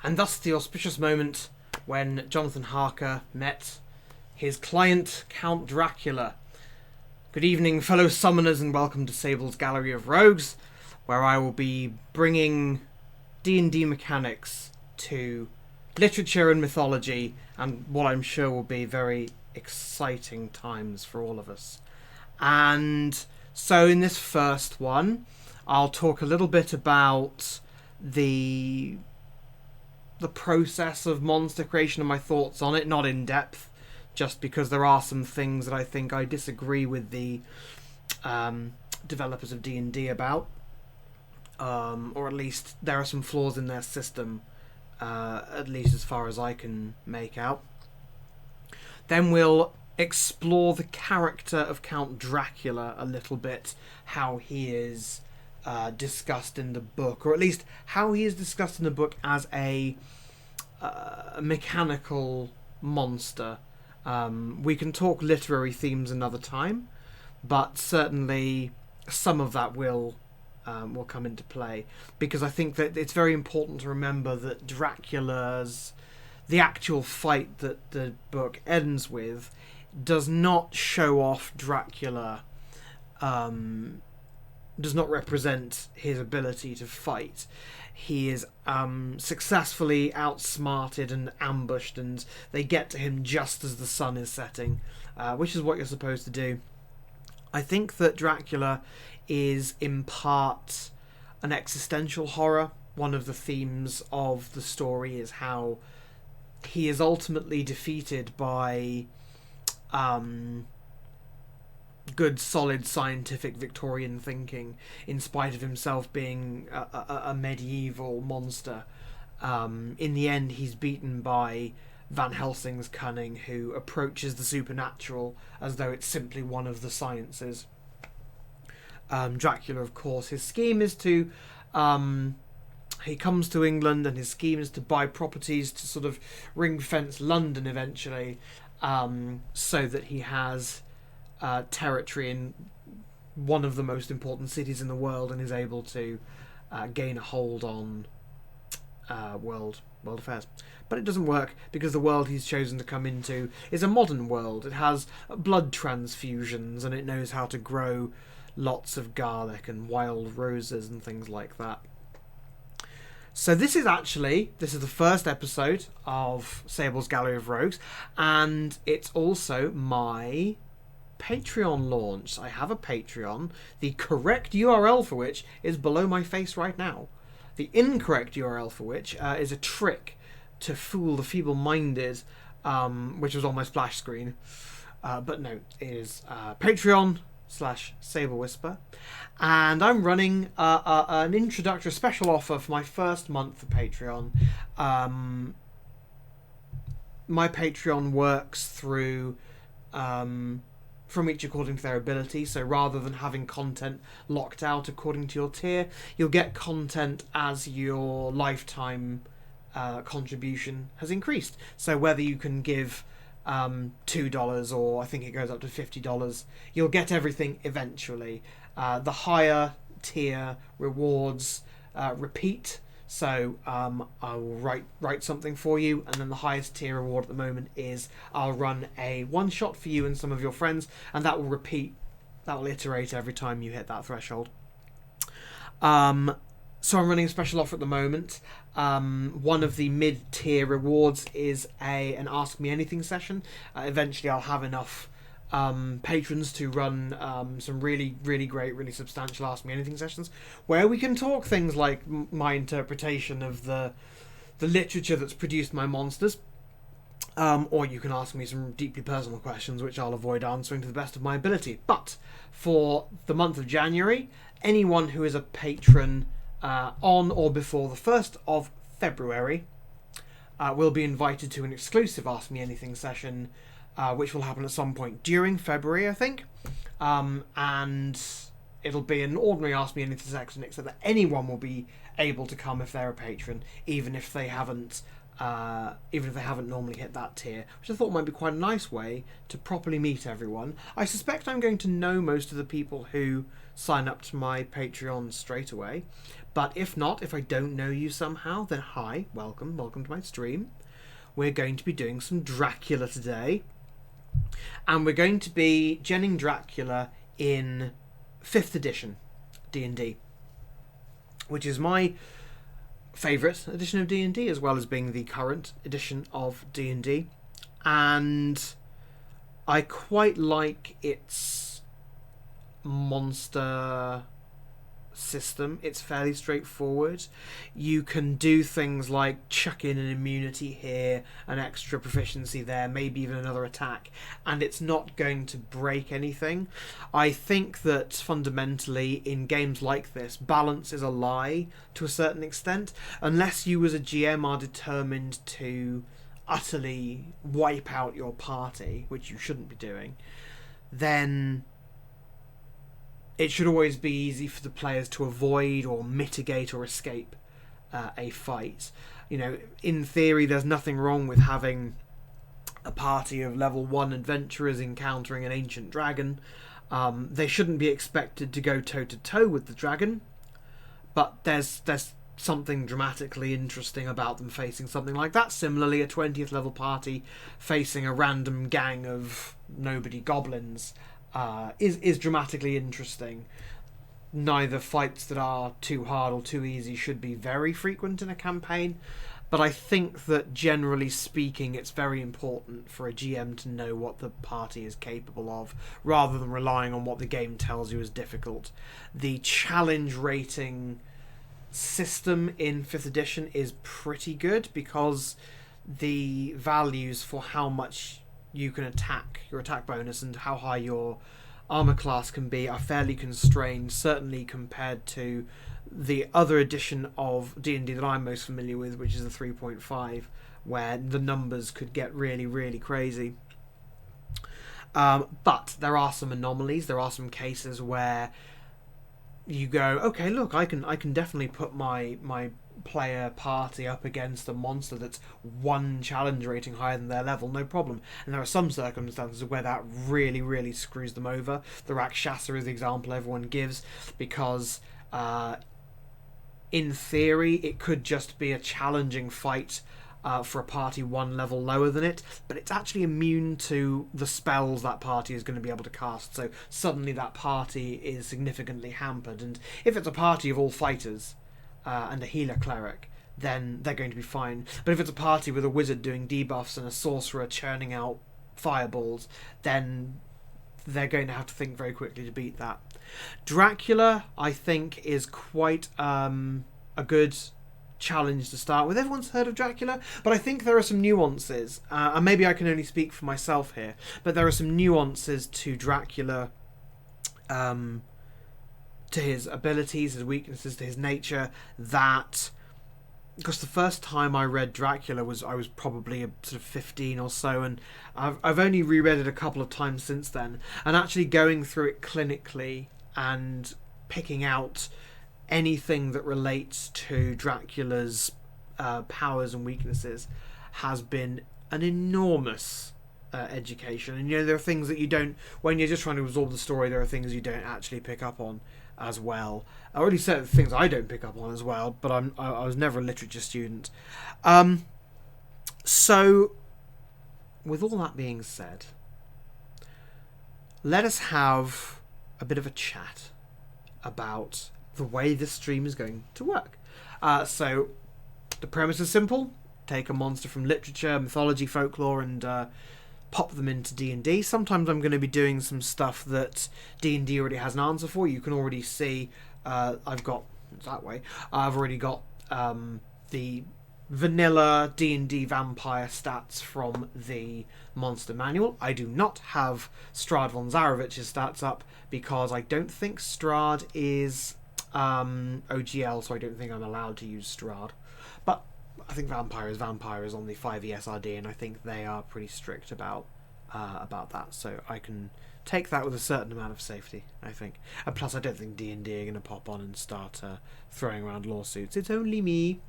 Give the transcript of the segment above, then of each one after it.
And thus the auspicious moment when Jonathan Harker met his client, Count Dracula. Good evening, fellow summoners, and welcome to Sable's Gallery of Rogues, where I will be bringing D&D mechanics to literature and mythology, and what I'm sure will be very exciting times for all of us. And so in this first one, I'll talk a little bit about the process of monster creation and my thoughts on it, not in depth, just because there are some things that I think I disagree with the developers of D&D about, or at least there are some flaws in their system, at least as far as I can make out. Then we'll explore the character of Count Dracula a little bit, how he is discussed in the book, or at least how he is discussed in the book as a mechanical monster. We can talk literary themes another time, but certainly some of that will come into play, because I think that it's very important to remember that the actual fight that the book ends with does not show off Dracula, does not represent his ability to fight. He is successfully outsmarted and ambushed, and they get to him just as the sun is setting, which is what you're supposed to do. I think that Dracula is in part an existential horror. One of the themes of the story is how he is ultimately defeated by good, solid, scientific Victorian thinking, in spite of himself being a medieval monster. In the end, he's beaten by Van Helsing's cunning, who approaches the supernatural as though it's simply one of the sciences. Dracula, of course, his scheme is to... he comes to England, and his scheme is to buy properties to sort of ring-fence London eventually, so that he has territory in one of the most important cities in the world, and is able to gain a hold on world affairs. But it doesn't work, because the world he's chosen to come into is a modern world. It has blood transfusions, and it knows how to grow lots of garlic and wild roses and things like that. So this is the first episode of Sable's Gallery of Rogues, and it's also my Patreon launch. I have a Patreon, the correct URL for which is below my face right now. The incorrect URL for which is a trick to fool the feeble-minded, which was on my splash screen. But no, it is Patreon/Sable Whisper. And I'm running an introductory special offer for my first month of Patreon. My Patreon works through... from each according to their ability, so rather than having content locked out according to your tier, you'll get content as your lifetime contribution has increased. So whether you can give $2 or I think it goes up to $50, you'll get everything eventually. The higher tier rewards repeat, so I will write something for you, and then the highest tier reward at the moment is I'll run a one-shot for you and some of your friends, and that will repeat, that will iterate every time you hit that threshold. So I'm running a special offer at the moment. One of the mid-tier rewards is an Ask Me Anything session. Eventually I'll have enough patrons to run some really, really great, really substantial Ask Me Anything sessions, where we can talk things like my interpretation of the literature that's produced my monsters, or you can ask me some deeply personal questions, which I'll avoid answering to the best of my ability. But for the month of January, anyone who is a patron on or before the 1st of February will be invited to an exclusive Ask Me Anything session, which will happen at some point during February, I think. And it'll be an ordinary Ask Me Anything section, except that anyone will be able to come if they're a patron, even if they haven't normally hit that tier, which I thought might be quite a nice way to properly meet everyone. I suspect I'm going to know most of the people who sign up to my Patreon straight away, But if not, if I don't know you somehow, then hi, welcome to my stream. We're going to be doing some Dracula today. And we're going to be genning Dracula in 5th edition D&D, which is my favourite edition of D&D, as well as being the current edition of D&D. And I quite like its monster system. It's fairly straightforward. You can do things like chuck in an immunity here, an extra proficiency there, maybe even another attack, and it's not going to break anything. I think that fundamentally in games like this, balance is a lie to a certain extent, unless you as a GM are determined to utterly wipe out your party, which you shouldn't be doing. Then it should always be easy for the players to avoid or mitigate or escape a fight. You know, in theory, there's nothing wrong with having a party of level 1 adventurers encountering an ancient dragon. They shouldn't be expected to go toe-to-toe with the dragon, but there's something dramatically interesting about them facing something like that. Similarly, a 20th level party facing a random gang of nobody goblins is dramatically interesting. Neither fights that are too hard or too easy should be very frequent in a campaign, but I think that generally speaking it's very important for a GM to know what the party is capable of, rather than relying on what the game tells you is difficult. The challenge rating system in 5th edition is pretty good, because the values for how much you can attack, your attack bonus, and how high your armor class can be are fairly constrained, certainly compared to the other edition of D&D that I'm most familiar with, which is the 3.5, where the numbers could get really, really crazy. But there are some anomalies. There are some cases where you go, okay, look, I can definitely put my player party up against a monster that's 1 challenge rating higher than their level, no problem. And there are some circumstances where that really, really screws them over. The Rakshasa is the example everyone gives, because in theory it could just be a challenging fight for a party 1 level lower than it, but it's actually immune to the spells that party is going to be able to cast, so suddenly that party is significantly hampered. And if it's a party of all fighters and a healer cleric, then they're going to be fine. But if it's a party with a wizard doing debuffs and a sorcerer churning out fireballs, then they're going to have to think very quickly to beat that. Dracula, I think, is quite a good challenge to start with. Everyone's heard of Dracula, but I think there are some nuances, and maybe I can only speak for myself here, but there are some nuances to Dracula, to his abilities, his weaknesses, to his nature, that, because the first time I read Dracula I was probably sort of 15 or so, and I've only reread it a couple of times since then, and actually going through it clinically and picking out anything that relates to Dracula's powers and weaknesses has been an enormous education. And there are things that you don't, when you're just trying to absorb the story, there are things you don't actually pick up on as well. I already said things I don't pick up on as well, but I was never a literature student. So with all that being said, let us have a bit of a chat about the way this stream is going to work. So the premise is simple. Take a monster from literature, mythology, folklore, and pop them into D&D. Sometimes I'm going to be doing some stuff that D&D already has an answer for. You can already see I've got, it's that way, I've already got the vanilla D&D vampire stats from the monster manual. I do not have Strahd von Zarovich's stats up, because I don't think Strahd is OGL, so I don't think I'm allowed to use Strahd. But I think Vampire is on the 5e and I think they are pretty strict about that, so I can take that with a certain amount of safety, I think. And plus, I don't think D&D are going to pop on and start throwing around lawsuits. It's only me.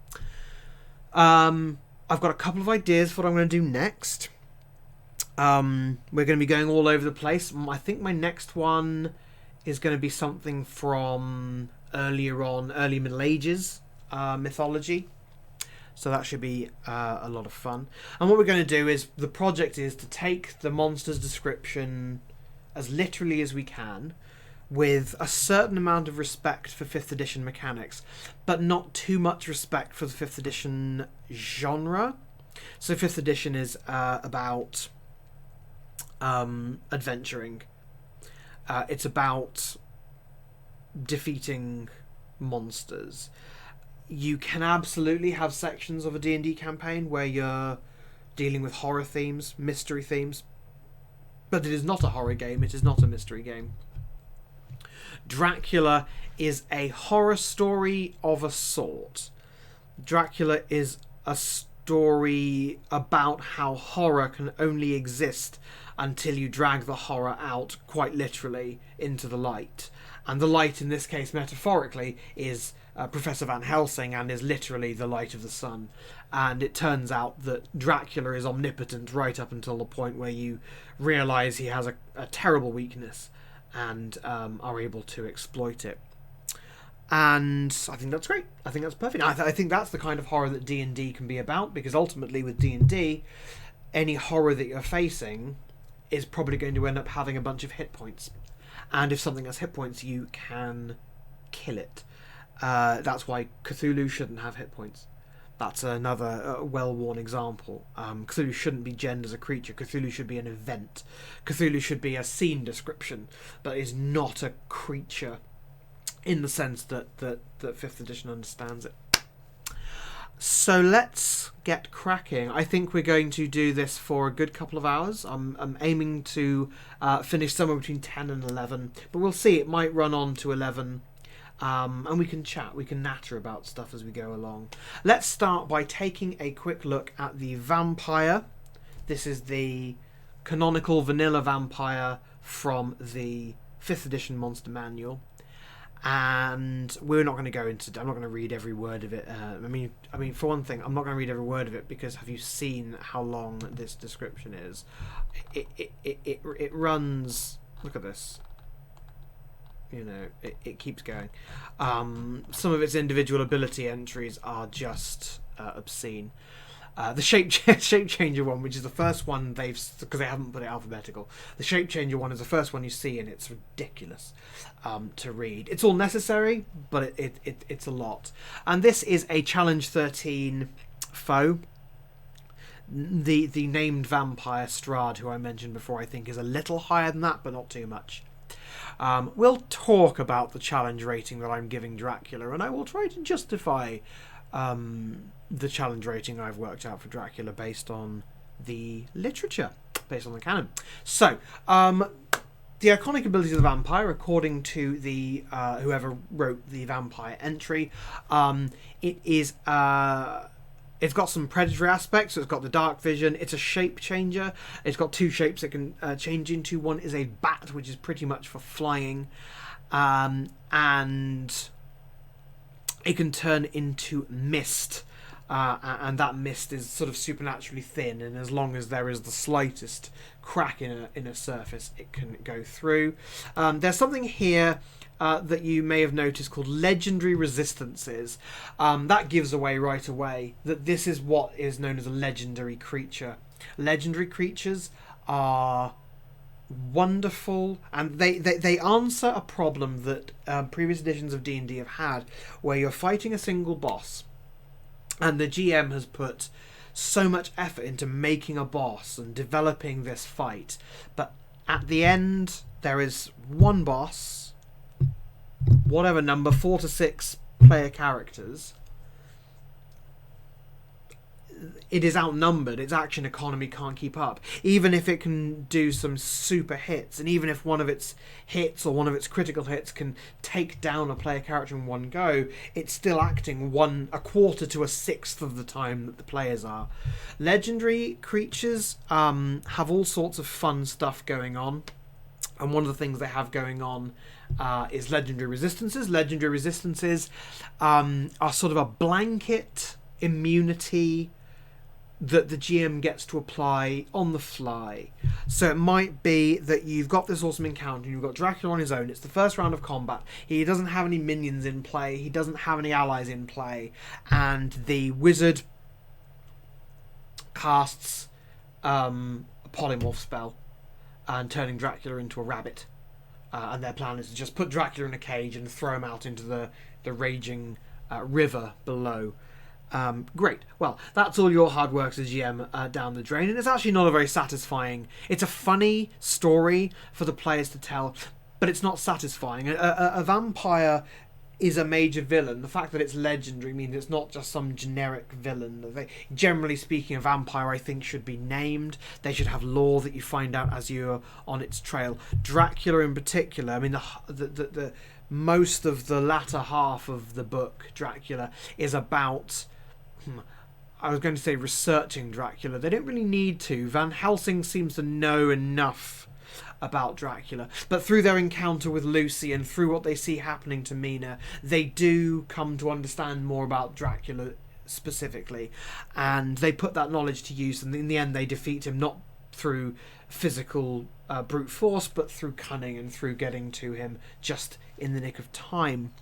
I've got a couple of ideas for what I'm going to do next. We're going to be going all over the place. I think my next one is going to be something from early Middle Ages mythology. So that should be a lot of fun. And what we're going to do is, the project is to take the monster's description as literally as we can, with a certain amount of respect for 5th edition mechanics, but not too much respect for the 5th edition genre. So 5th edition is about adventuring. It's about defeating monsters. You can absolutely have sections of a D&D campaign where you're dealing with horror themes, mystery themes, but it is not a horror game, it is not a mystery game. Dracula is a horror story of a sort. Dracula is a story about how horror can only exist until you drag the horror out, quite literally, into the light. And the light, in this case, metaphorically, is Professor Van Helsing, and is literally the light of the sun. And it turns out that Dracula is omnipotent right up until the point where you realise he has a terrible weakness, and are able to exploit it. And I think that's great. I think that's perfect. I think that's the kind of horror that D&D can be about, because ultimately with D&D, any horror that you're facing is probably going to end up having a bunch of hit points. And if something has hit points, you can kill it. That's why Cthulhu shouldn't have hit points. That's another well-worn example. Cthulhu shouldn't be genned as a creature. Cthulhu should be an event. Cthulhu should be a scene description, but is not a creature in the sense that 5th edition understands it. So let's get cracking. I think we're going to do this for a good couple of hours. I'm aiming to finish somewhere between 10 and 11, but we'll see. It might run on to 11. And we can chat, we can natter about stuff as we go along. Let's start by taking a quick look at the vampire. This is the canonical vanilla vampire from the 5th edition monster manual. And we're not going to go into... I'm not going to read every word of it. I mean, for one thing, I'm not going to read every word of it, because have you seen how long this description is? It runs... Look at this. You know, it keeps going. Some of its individual ability entries are just obscene. The shape changer one, which is the first one because they haven't put it alphabetical. The shape changer one is the first one you see, and it's ridiculous to read. It's all necessary, but it's a lot. And this is a Challenge 13 foe. The named vampire Strahd, who I mentioned before, I think is a little higher than that, but not too much. We'll talk about the challenge rating that I'm giving Dracula, and I will try to justify the challenge rating I've worked out for Dracula based on the literature, based on the canon. So, the iconic ability of the vampire, according to the whoever wrote the vampire entry, it is... It's got some predatory aspects, so it's got the dark vision. It's a shape changer. It's got two shapes it can change into. One is a bat, which is pretty much for flying. And it can turn into mist. And that mist is sort of supernaturally thin, and as long as there is the slightest crack in a surface, it can go through. There's something here that you may have noticed called legendary resistances. That gives away right away that this is what is known as a legendary creature. Legendary creatures are wonderful, and they answer a problem that previous editions of D&D have had, where you're fighting a single boss, and the GM has put so much effort into making a boss and developing this fight, but at the end there is one boss, whatever number, 4 to 6 player characters. It is outnumbered. Its action economy can't keep up. Even if it can do some super hits, and even if one of its hits or one of its critical hits can take down a player character in one go, it's still acting a quarter to a sixth of the time that the players are. Legendary creatures have all sorts of fun stuff going on, and one of the things they have going on is legendary resistances. Legendary resistances are sort of a blanket immunity that the GM gets to apply on the fly. So it might be that you've got this awesome encounter, you've got Dracula on his own, it's the first round of combat, he doesn't have any minions in play, he doesn't have any allies in play, and the wizard casts a polymorph spell and turning Dracula into a rabbit. And their plan is to just put Dracula in a cage and throw him out into the raging river below. Great. Well, that's all your hard work as GM down the drain, and it's actually not a very satisfying... It's a funny story for the players to tell, but it's not satisfying. A vampire is a major villain. The fact that it's legendary means it's not just some generic villain. Generally speaking, a vampire, I think, should be named. They should have lore that you find out as you're on its trail. Dracula in particular, I mean, the most of the latter half of the book, Dracula, is about... I was going to say researching Dracula. They don't really need to. Van Helsing seems to know enough about Dracula, but through their encounter with Lucy and through what they see happening to Mina, they do come to understand more about Dracula specifically, and they put that knowledge to use, and in the end they defeat him not through physical brute force, but through cunning and through getting to him just in the nick of time.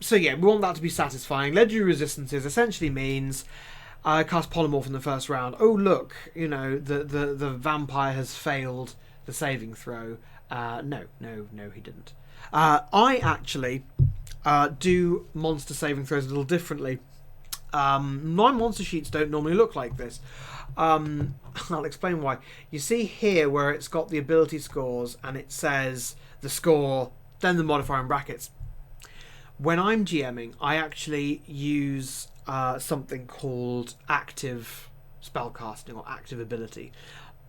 So yeah, we want that to be satisfying. Legendary resistances essentially means I cast polymorph in the first round. Oh look, you know, the vampire has failed the saving throw. No, he didn't. I actually do monster saving throws a little differently. My monster sheets don't normally look like this. I'll explain why. You see here where it's got the ability scores and it says the score, then the modifier in brackets. When I'm GMing, I actually use something called active spellcasting or active ability.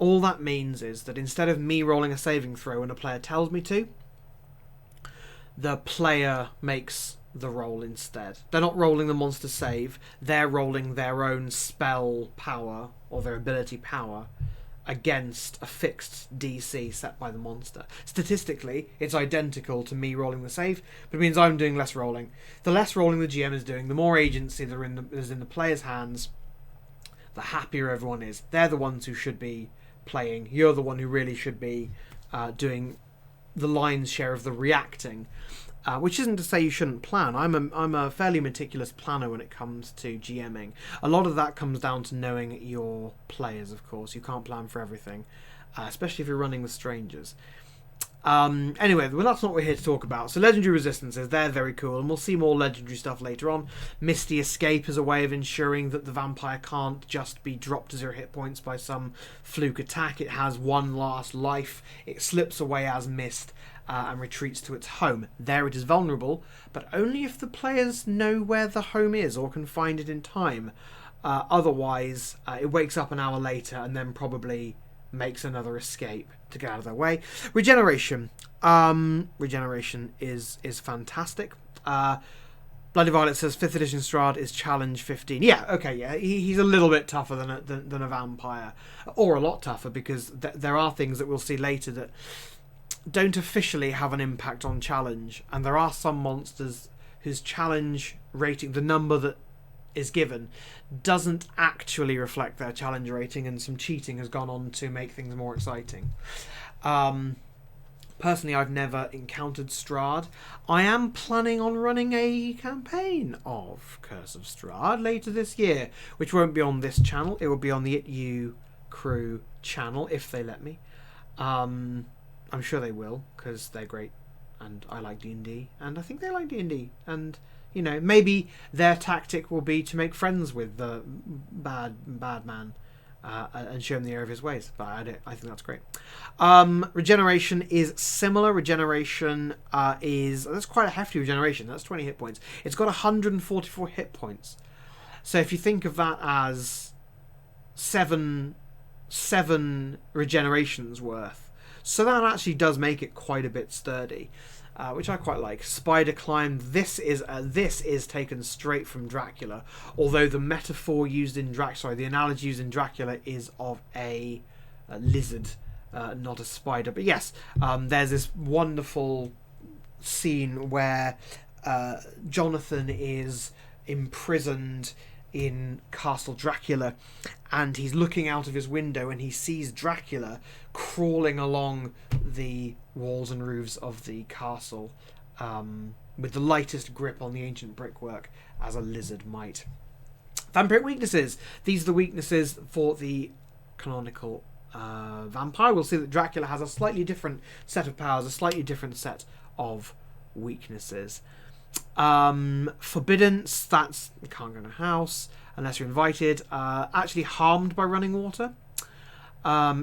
All that means is that instead of me rolling a saving throw when a player tells me to, the player makes the roll instead. They're not rolling the monster save, they're rolling their own spell power or their ability power against a fixed DC set by the monster. Statistically, it's identical to me rolling the save, but it means I'm doing less rolling. The less rolling the GM is doing, the more agency there is in the player's hands, the happier everyone is. They're the ones who should be playing. You're the one who really should be doing the lion's share of the reacting. Which isn't to say you shouldn't plan. I'm a fairly meticulous planner when it comes to GMing. A lot of that comes down to knowing your players, of course. You can't plan for everything, especially if you're running with strangers. Anyway, well, that's not what we're here to talk about. So legendary resistances, they're very cool, and we'll see more legendary stuff later on. Misty Escape is a way of ensuring that the vampire can't just be dropped to 0 hit points by some fluke attack. It has one last life. It slips away as mist and retreats to its home. There it is vulnerable, but only if the players know where the home is or can find it in time. Otherwise, it wakes up an hour later and then probably makes another escape to get out of their way. Regeneration. Regeneration is fantastic. Bloody Violet says 5th edition Strahd is challenge 15. Yeah, okay, yeah. He's a little bit tougher than a vampire. Or a lot tougher, because there are things that we'll see later that don't officially have an impact on challenge. And there are some monsters whose challenge rating, the number that is given, doesn't actually reflect their challenge rating, and some cheating has gone on to make things more exciting. Personally, I've never encountered Strahd. I am planning on running a campaign of Curse of Strahd later this year, which won't be on this channel. It will be on the ItU Crew channel, if they let me. I'm sure they will, because they're great, and I like D&D, and I think they like D&D, and you know, maybe their tactic will be to make friends with the bad man and show him the error of his ways. But I think that's great. Regeneration is similar. Regeneration that's quite a hefty regeneration. That's 20 hit points. It's got 144 hit points. So if you think of that as seven regenerations worth, so that actually does make it quite a bit sturdy. Which I quite like. Spider climb. This is taken straight from Dracula, although the metaphor used in the analogy used in Dracula is of a lizard, not a spider. But yes, there's this wonderful scene where Jonathan is imprisoned in Castle Dracula, and he's looking out of his window and he sees Dracula crawling along the walls and roofs of the castle, with the lightest grip on the ancient brickwork as a lizard might. Vampiric weaknesses. These are the weaknesses for the canonical vampire. We'll see that Dracula has a slightly different set of powers, a slightly different set of weaknesses. Forbiddance, that's you can't go in a house unless you're invited. Actually harmed by running water.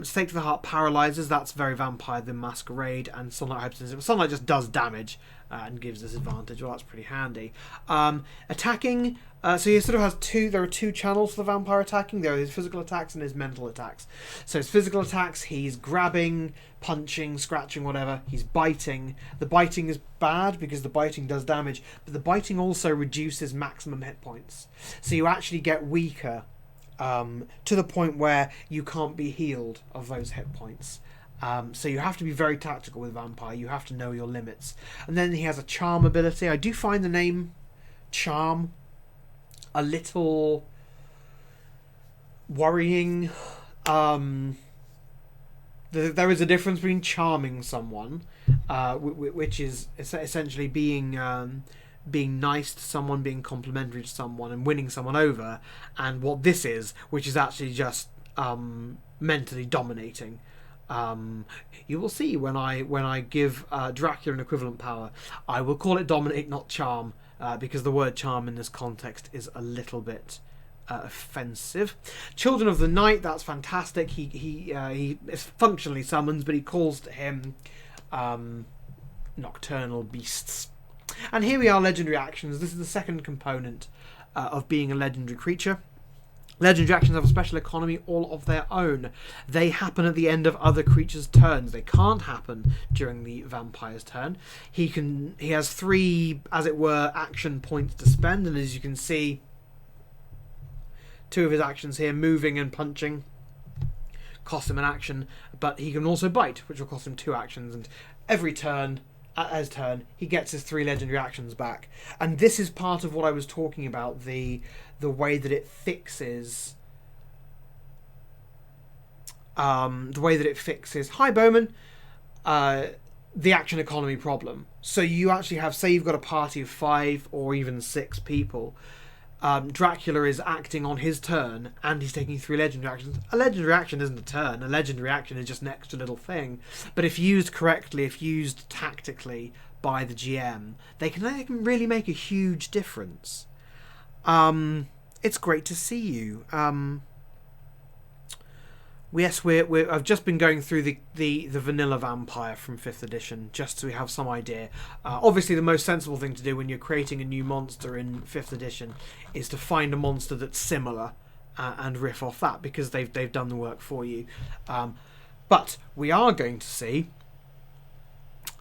Stake to the heart paralyzes, that's very Vampire the Masquerade. And Sunlight hypersensitive. Sunlight just does damage and gives disadvantage. Well, that's pretty handy. Attacking, so he sort of has there are two channels for the vampire attacking. There are his physical attacks and his mental attacks. So his physical attacks, he's grabbing, punching, scratching, whatever. He's biting. The biting is bad because the biting does damage, but the biting also reduces maximum hit points. So you actually get weaker to the point where you can't be healed of those hit points. So you have to be very tactical with Vampire. You have to know your limits. And then he has a charm ability. I do find the name Charm a little worrying. There is a difference between charming someone, which is essentially being nice to someone, being complimentary to someone, and winning someone over, and what this is, which is actually just mentally dominating. You will see when I give Dracula an equivalent power, I will call it dominate, not charm, because the word charm in this context is a little bit offensive. Children of the Night, that's fantastic. He is functionally summons, but he calls to him nocturnal beasts. And here we are, legendary actions. This is the second component of being a legendary creature. Legendary actions have a special economy all of their own. They happen at the end of other creatures' turns. They can't happen during the vampire's turn. He has 3, as it were, action points to spend, and as you can see, 2 of his actions here, moving and punching, cost him an action, but he can also bite, which will cost him 2 actions, and every turn, at his turn, he gets his 3 legendary actions back. And this is part of what I was talking about, the way that it fixes hi Bowman, the action economy problem. So you actually have, say you've got a party of 5 or even 6 people, Dracula is acting on his turn and he's taking 3 legendary actions. A legendary action isn't a turn. A legendary action is just an extra little thing. But if used correctly, if used tactically by the GM, they can really make a huge difference. It's great to see you. Yes, I've just been going through the vanilla vampire from 5th edition, just so we have some idea. Obviously, the most sensible thing to do when you're creating a new monster in 5th edition is to find a monster that's similar and riff off that, because they've done the work for you. But we are going to see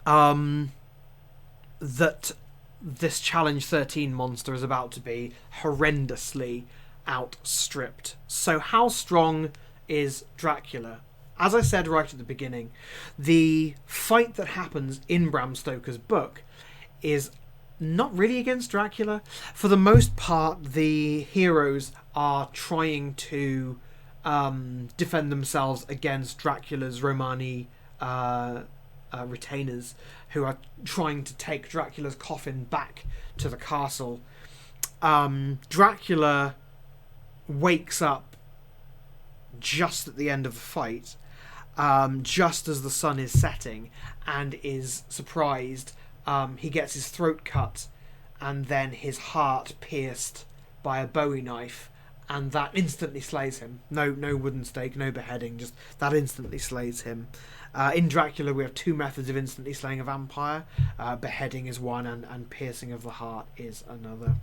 that this Challenge 13 monster is about to be horrendously outstripped. So how strong is Dracula? As I said right at the beginning, the fight that happens in Bram Stoker's book is not really against Dracula. For the most part, the heroes are trying to defend themselves against Dracula's Romani retainers, who are trying to take Dracula's coffin back to the castle. Dracula wakes up just at the end of the fight, just as the sun is setting, and is surprised. He gets his throat cut and then his heart pierced by a Bowie knife, and that instantly slays him. No wooden stake, no beheading, just that instantly slays him. In Dracula, we have 2 methods of instantly slaying a vampire. Beheading is one, and piercing of the heart is another.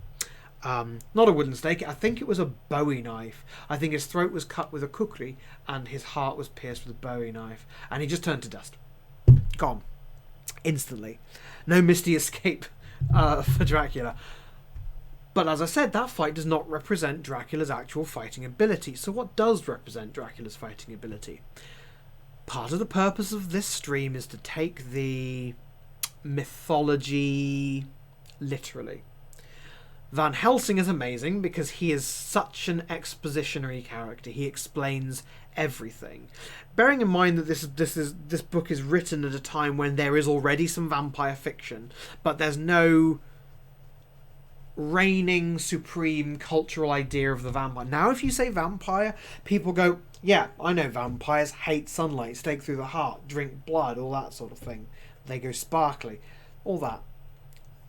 Not a wooden stake. I think it was a Bowie knife. I think his throat was cut with a kukri and his heart was pierced with a Bowie knife, and he just turned to dust. Gone. Instantly. No misty escape for Dracula. But as I said, that fight does not represent Dracula's actual fighting ability. So what does represent Dracula's fighting ability? Part of the purpose of this stream is to take the mythology literally. Van Helsing is amazing because he is such an expositionary character. He explains everything. Bearing in mind that this book is written at a time when there is already some vampire fiction, but there's no reigning supreme cultural idea of the vampire. Now if you say vampire, people go, yeah, I know vampires, hate sunlight, stake through the heart, drink blood, all that sort of thing. They go sparkly, all that.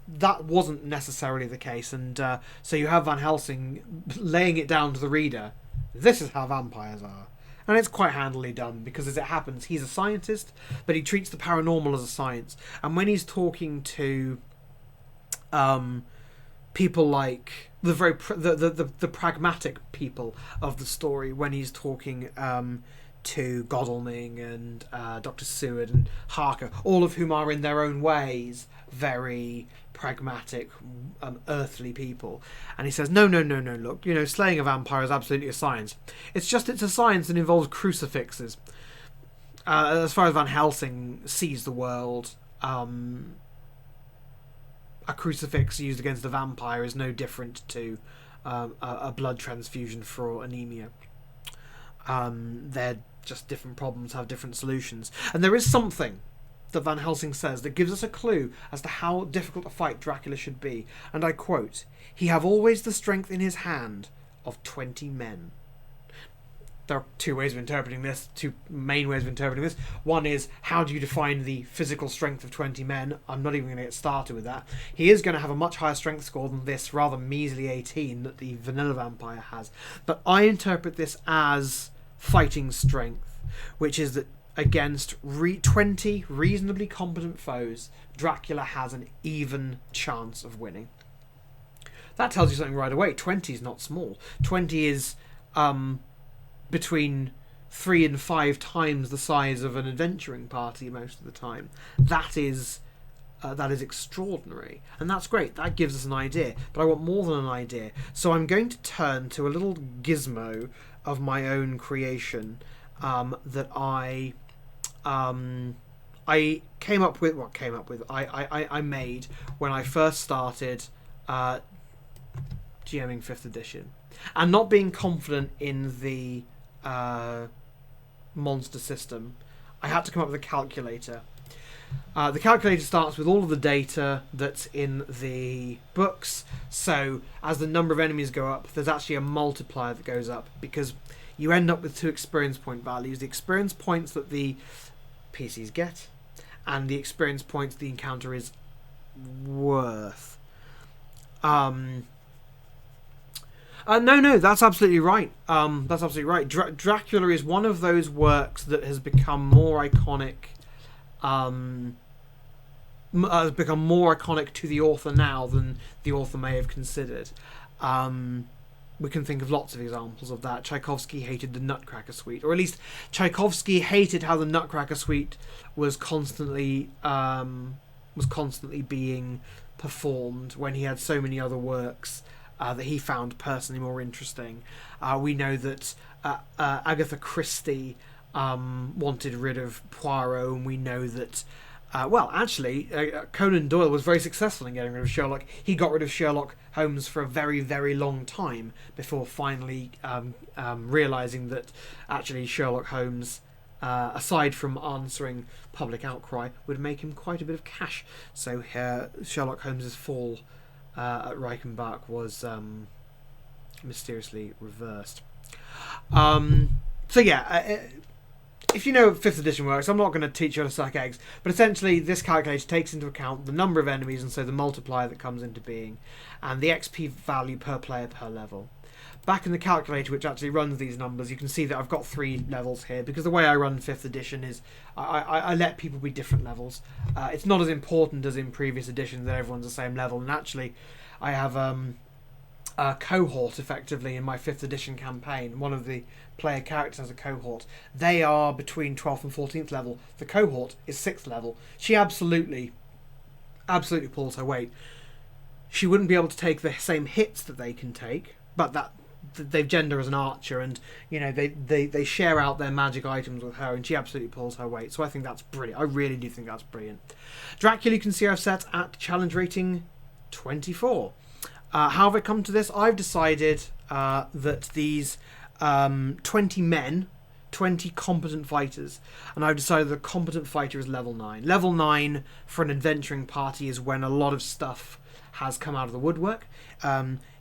That wasn't necessarily the case, and so you have Van Helsing laying it down to the reader. This is how vampires are. And it's quite handily done, because as it happens, he's a scientist, but he treats the paranormal as a science. And when he's talking to people like the pragmatic people of the story, when he's talking to Godalming and Dr. Seward and Harker, all of whom are in their own ways very pragmatic, earthly people, and he says, no, look, slaying a vampire is absolutely a science. It's a science that involves crucifixes. As far as Van Helsing sees the world, a crucifix used against a vampire is no different to a blood transfusion for anemia. They're just different problems, have different solutions. And there is something that Van Helsing says that gives us a clue as to how difficult a fight Dracula should be. And I quote, "He have always the strength in his hand of 20 men." There are two ways of interpreting this, two main ways of interpreting this. One is, how do you define the physical strength of 20 men? I'm not even going to get started with that. He is going to have a much higher strength score than this rather measly 18 that the vanilla vampire has. But I interpret this as fighting strength, which is that against 20 reasonably competent foes, Dracula has an even chance of winning. That tells you something right away. 20 is not small. 20 is between 3 and 5 times the size of an adventuring party most of the time. That is extraordinary, and that's great. That gives us an idea, but I want more than an idea. So I'm going to turn to a little gizmo of my own creation that I came up with. I made when I first started GMing 5th edition, and not being confident in the monster system, I had to come up with a calculator. The calculator starts with all of the data that's in the books, so as the number of enemies go up, there's actually a multiplier that goes up, because you end up with 2 experience point values: the experience points that the PCs get, and the experience points the encounter is worth. No, that's absolutely right. That's absolutely right. Dracula is one of those works that has become more iconic. Has become more iconic to the author now than the author may have considered. We can think of lots of examples of that. Tchaikovsky hated the Nutcracker Suite, or at least Tchaikovsky hated how the Nutcracker Suite was constantly being performed when he had so many other works that he found personally more interesting. We know that Agatha Christie wanted rid of Poirot, and we know that Conan Doyle was very successful in getting rid of Sherlock. He got rid of Sherlock Holmes for a very, very long time before finally realising that actually Sherlock Holmes, aside from answering public outcry, would make him quite a bit of cash. So Sherlock Holmes' fall at Reichenbach was mysteriously reversed. If you know 5th edition works, I'm not going to teach you how to suck eggs, but essentially this calculator takes into account the number of enemies, and so the multiplier that comes into being, and the XP value per player per level. Back in the calculator, which actually runs these numbers, you can see that I've got 3 levels here, because the way I run 5th edition is I let people be different levels. It's not as important as in previous editions that everyone's the same level, and actually I have a cohort effectively in my 5th edition campaign. One of the player characters has a cohort. They are between 12th and 14th level. The cohort is 6th level. She absolutely pulls her weight. She wouldn't be able to take the same hits that they can take, but that they've gender as an archer, and they share out their magic items with her, and she absolutely pulls her weight. So I think that's brilliant. I really do think that's brilliant. Dracula, you can see I've set at challenge rating 24. How have I come to this? I've decided that these 20 men, 20 competent fighters, and I've decided that a competent fighter is level 9. Level 9 for an adventuring party is when a lot of stuff has come out of the woodwork.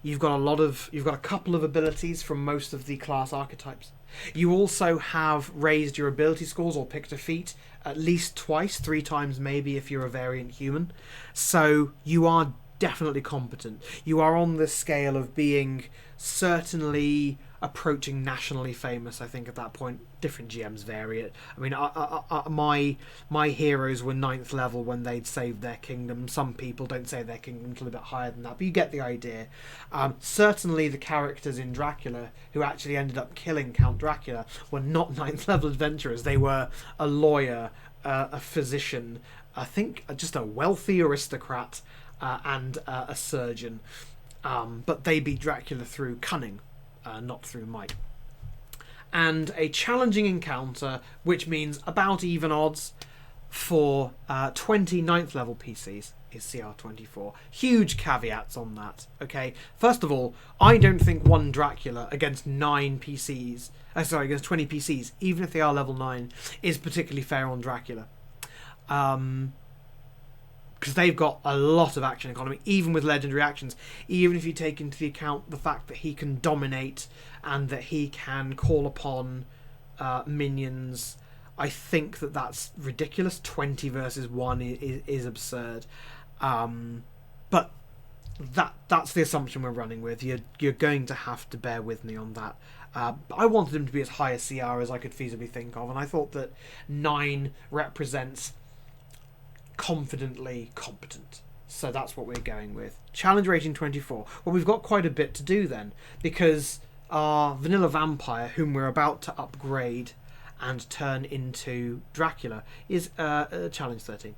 You've got a couple of abilities from most of the class archetypes. You also have raised your ability scores or picked a feat at least twice, 3 times maybe if you're a variant human. So you are definitely competent. You are on the scale of being certainly approaching nationally famous, I think, at that point. Different GMs vary it. I mean, my heroes were 9th level when they'd saved their kingdom. Some people don't save their kingdom until a bit higher than that, but you get the idea. Certainly the characters in Dracula who actually ended up killing Count Dracula were not 9th level adventurers. They were a lawyer, a physician, I think just a wealthy aristocrat, and a surgeon. But they beat Dracula through cunning, not through might. And a challenging encounter, which means about even odds for 20 9th level PCs, is CR24. Huge caveats on that, okay? First of all, I don't think one Dracula against 9 PCs, against 20 PCs, even if they are level 9, is particularly fair on Dracula. Because they've got a lot of action economy, even with legendary actions. Even if you take into account the fact that he can dominate and that he can call upon minions, I think that that's ridiculous. 20 versus 1 is absurd. But that's the assumption we're running with. You're going to have to bear with me on that. I wanted him to be as high a CR as I could feasibly think of, and I thought that 9 represents confidently competent. So that's what we're going with. Challenge rating 24. Well, we've got quite a bit to do then, because our vanilla vampire, whom we're about to upgrade and turn into Dracula, is challenge 13.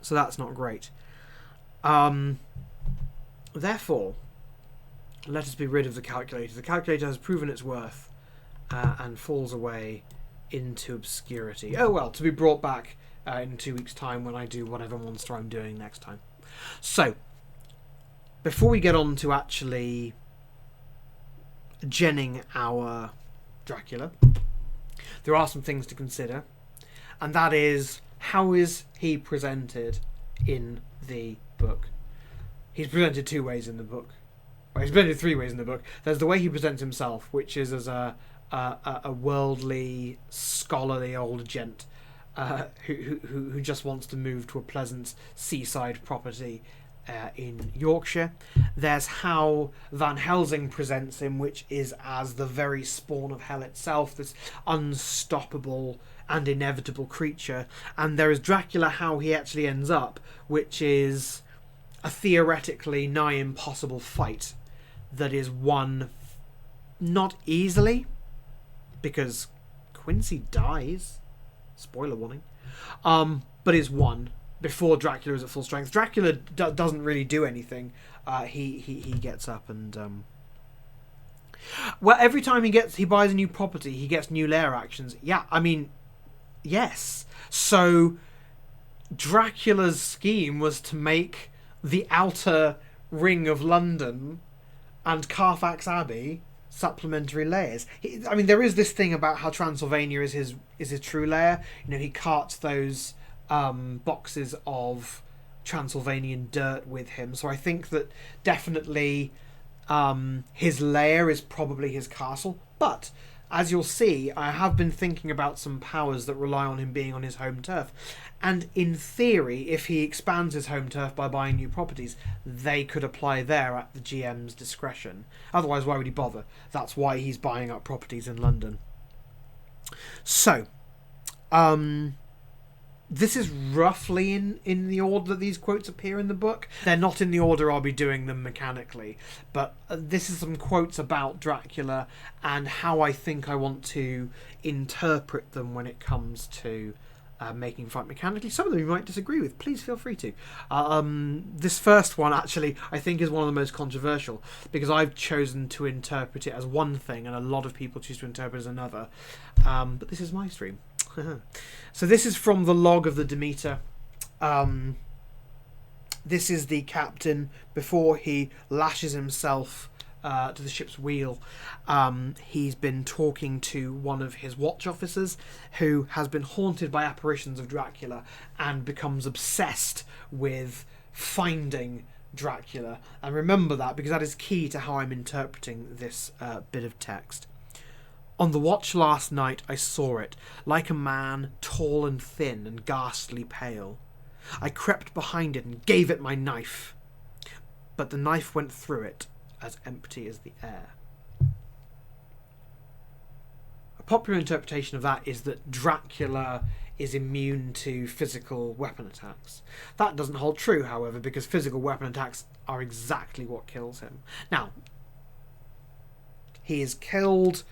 So that's not great. Therefore, let us be rid of the calculator. The calculator has proven its worth and falls away into obscurity. Oh well, to be brought back in 2 weeks' time when I do whatever monster I'm doing next time. So, before we get on to actually genning our Dracula, there are some things to consider, and that is, how is he presented in the book? He's presented 2 ways in the book. Well, he's presented 3 ways in the book. There's the way he presents himself, which is as a worldly, scholarly old gent who just wants to move to a pleasant seaside property in Yorkshire. There's how Van Helsing presents him, which is as the very spawn of hell itself, this unstoppable and inevitable creature. And there is Dracula, how he actually ends up, which is a theoretically nigh impossible fight that is won not easily, because Quincy dies. Spoiler warning. But is won before Dracula is at full strength. Dracula doesn't really do anything. He gets up and well, every time he buys a new property, he gets new lair actions. Yeah, I mean, yes. So Dracula's scheme was to make the outer ring of London and Carfax Abbey supplementary layers. I mean, there is this thing about how Transylvania is his true lair. You know, he carts those boxes of Transylvanian dirt with him. So I think that definitely his lair is probably his castle. But as you'll see, I have been thinking about some powers that rely on him being on his home turf. And in theory, if he expands his home turf by buying new properties, they could apply there at the GM's discretion. Otherwise, why would he bother? That's why he's buying up properties in London. So, this is roughly in the order that these quotes appear in the book. They're not in the order I'll be doing them mechanically, but this is some quotes about Dracula and how I think I want to interpret them when it comes to making fight mechanically. Some of them you might disagree with. Please feel free to. This first one, actually, I think is one of the most controversial, because I've chosen to interpret it as one thing and a lot of people choose to interpret it as another. But this is my stream. So this is from the log of the Demeter. This is the captain before he lashes himself to the ship's wheel. He's been talking to one of his watch officers who has been haunted by apparitions of Dracula and becomes obsessed with finding Dracula. And remember that, because that is key to how I'm interpreting this bit of text. On the watch last night I saw it, like a man, tall and thin and ghastly pale. I crept behind it and gave it my knife, but the knife went through it, as empty as the air. A popular interpretation of that is that Dracula is immune to physical weapon attacks. That doesn't hold true, however, because physical weapon attacks are exactly what kills him. Now, he is killed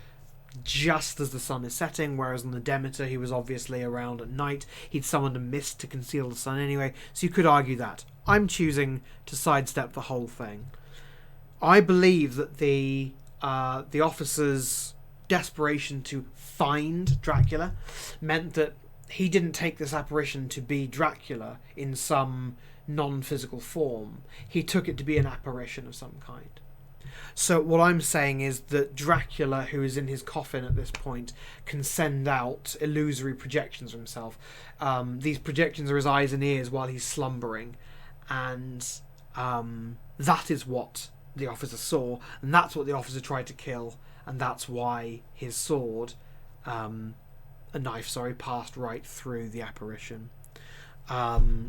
just as the sun is setting, whereas on the Demeter he was obviously around at night. He'd summoned a mist to conceal the sun anyway, so you could argue that. I'm choosing to sidestep the whole thing. I believe that the officer's desperation to find Dracula meant that he didn't take this apparition to be Dracula in some non-physical form. He took it to be an apparition of some kind. So what I'm saying is that Dracula, who is in his coffin at this point, can send out illusory projections of himself. These projections are his eyes and ears while he's slumbering, and that is what the officer saw, and that's what the officer tried to kill, and that's why his sword, a knife, passed right through the apparition.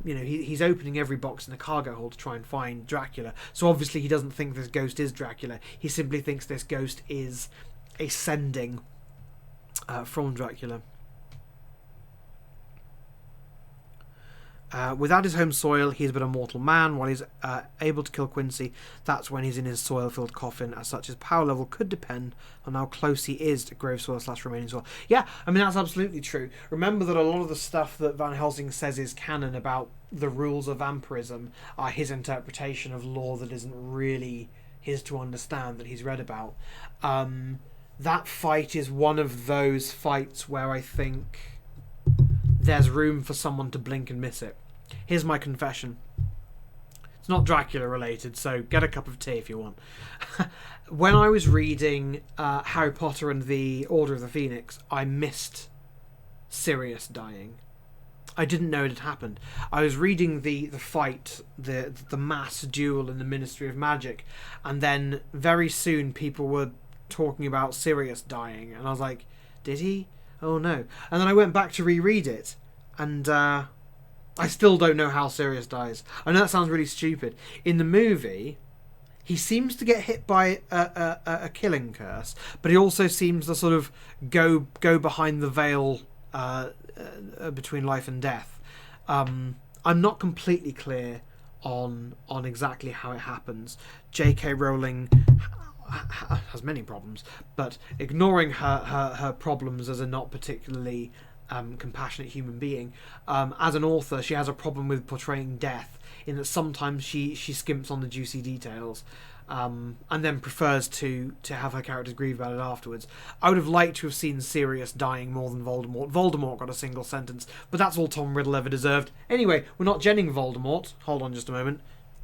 He's opening every box in the cargo hold to try and find Dracula. So obviously he doesn't think this ghost is Dracula. He simply thinks this ghost is a sending from Dracula. Without his home soil, he's but a mortal man. While he's able to kill Quincy, that's when he's in his soil-filled coffin. As such, his power level could depend on how close he is to grave soil / remaining soil. Yeah, I mean, that's absolutely true. Remember that a lot of the stuff that Van Helsing says is canon about the rules of vampirism are his interpretation of lore that isn't really his to understand, that he's read about. That fight is one of those fights where I think there's room for someone to blink and miss it. Here's my confession. It's not Dracula related, so get a cup of tea if you want. When I was reading Harry Potter and the Order of the Phoenix, I missed Sirius dying. I didn't know it had happened. I was reading the fight, the mass duel in the Ministry of Magic, and then very soon people were talking about Sirius dying, and I was like, did he? Oh no. And then I went back to reread it, and I still don't know how Sirius dies. I know that sounds really stupid. In the movie, he seems to get hit by a killing curse, but he also seems to sort of go behind the veil between life and death. I'm not completely clear on exactly how it happens. J.K. Rowling has many problems, but ignoring her problems as a not particularly compassionate human being, as an author she has a problem with portraying death, in that sometimes she skimps on the juicy details, and then prefers to have her characters grieve about it afterwards. I would have liked to have seen Sirius dying more than Voldemort. Voldemort got a single sentence, but that's all Tom Riddle ever deserved. Anyway, we're not genning Voldemort. Hold on just a moment.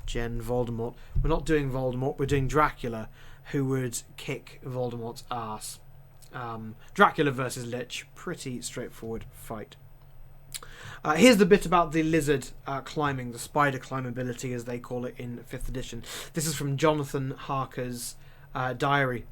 Gen Voldemort. We're not doing Voldemort, we're doing Dracula, who would kick Voldemort's ass. Dracula versus Lich, pretty straightforward fight. Here's the bit about the lizard climbing, the spider climbability as they call it in 5th edition. This is from Jonathan Harker's diary.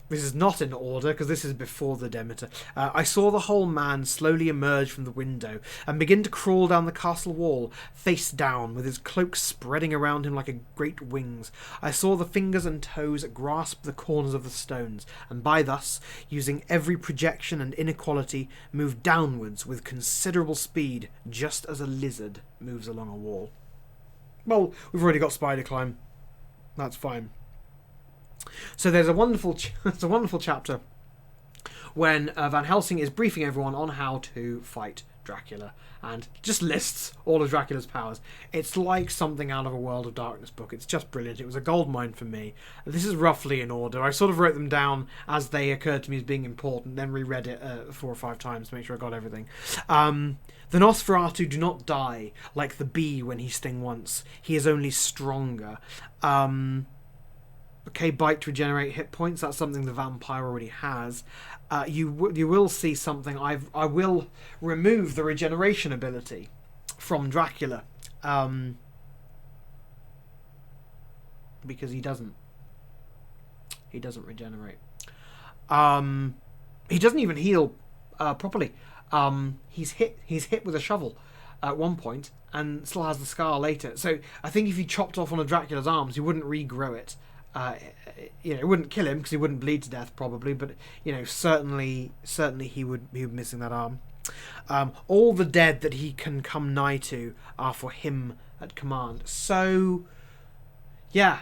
This is not in order because this is before the Demeter. I saw the whole man slowly emerge from the window and begin to crawl down the castle wall, face down, with his cloak spreading around him like great wings. I saw the fingers and toes grasp the corners of the stones, and by thus, using every projection and inequality, move downwards with considerable speed, just as a lizard moves along a wall. Well, we've already got spider climb. That's fine. So there's a wonderful chapter when Van Helsing is briefing everyone on how to fight Dracula, and just lists all of Dracula's powers. It's like something out of a World of Darkness book. It's just brilliant. It was a goldmine for me. This is roughly in order. I sort of wrote them down as they occurred to me as being important, then reread it 4 or 5 times to make sure I got everything. The Nosferatu do not die like the bee when he sting once. He is only stronger. Okay, bite to regenerate hit points. That's something the vampire already has. You will see something. I will remove the regeneration ability from Dracula, because he doesn't regenerate. He doesn't even heal properly. He's hit with a shovel at one point and still has the scar later. So I think if you chopped off one of Dracula's arms, you wouldn't regrow it. It wouldn't kill him because he wouldn't bleed to death probably, but certainly he would be missing that arm. All the dead that he can come nigh to are for him at command. So yeah,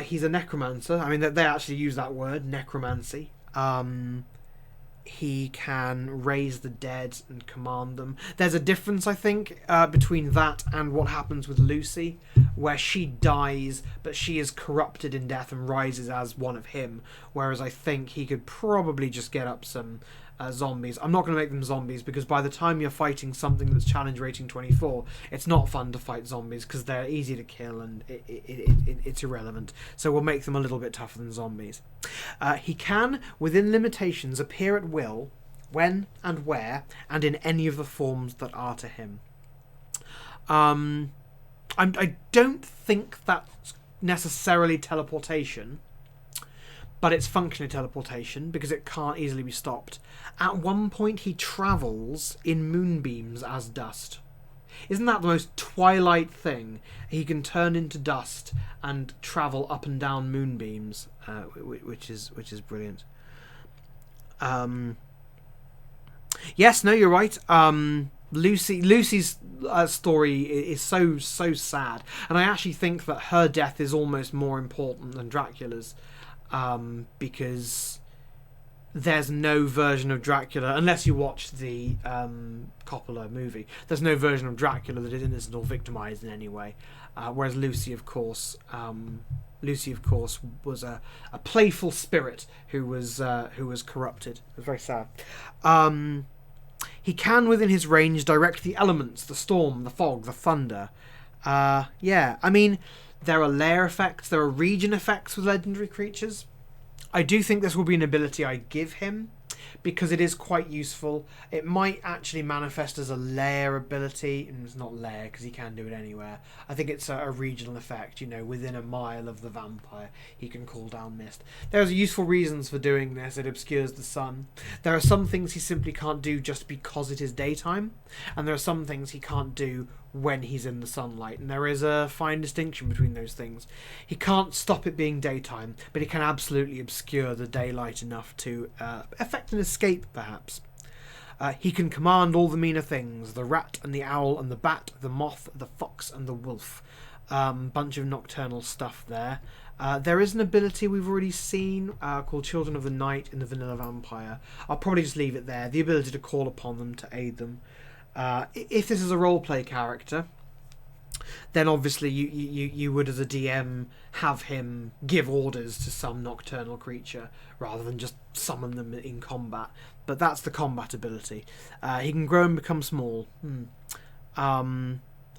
he's a necromancer. I mean, they actually use that word, necromancy. He can raise the dead and command them. There's a difference, I think, between that and what happens with Lucy, where she dies, but she is corrupted in death and rises as one of him, whereas I think he could probably just get up some zombies. I'm not going to make them zombies, because by the time you're fighting something that's challenge rating 24, it's not fun to fight zombies, because they're easy to kill and it's irrelevant. So we'll make them a little bit tougher than zombies. He can, within limitations, appear at will, when and where, and in any of the forms that are to him. I don't think that's necessarily teleportation, but it's functionally teleportation because it can't easily be stopped. At one point he travels in moonbeams as dust. Isn't that the most Twilight thing? He can turn into dust and travel up and down moonbeams, which is brilliant. Yes, no, you're right. Lucy's story is so sad, and I actually think that her death is almost more important than Dracula's. Because there's no version of Dracula, unless you watch the Coppola movie, there's no version of Dracula that is innocent or victimized in any way. Whereas Lucy, of course, was a playful spirit who was corrupted. It was very sad. He can, within his range, direct the elements, the storm, the fog, the thunder. Yeah, I mean, there are lair effects, there are region effects with legendary creatures. I do think this will be an ability I give him, because it is quite useful. It might actually manifest as a lair ability, and it's not lair because he can do it anywhere. I think it's a regional effect, within a mile of the vampire he can call down mist. There's useful reasons for doing this. It obscures the sun. There are some things he simply can't do just because it is daytime, and there are some things he can't do when he's in the sunlight, and there is a fine distinction between those things. He can't stop it being daytime, but he can absolutely obscure the daylight enough to effect an escape, perhaps. He can command all the meaner things, the rat and the owl and the bat, the moth, the fox and the wolf. Bunch of nocturnal stuff there. There is an ability we've already seen called Children of the Night in the Vanilla Vampire. I'll probably just leave it there. The ability to call upon them to aid them. If this is a roleplay character, then obviously you would, as a DM, have him give orders to some nocturnal creature rather than just summon them in combat. But that's the combat ability. He can grow and become small.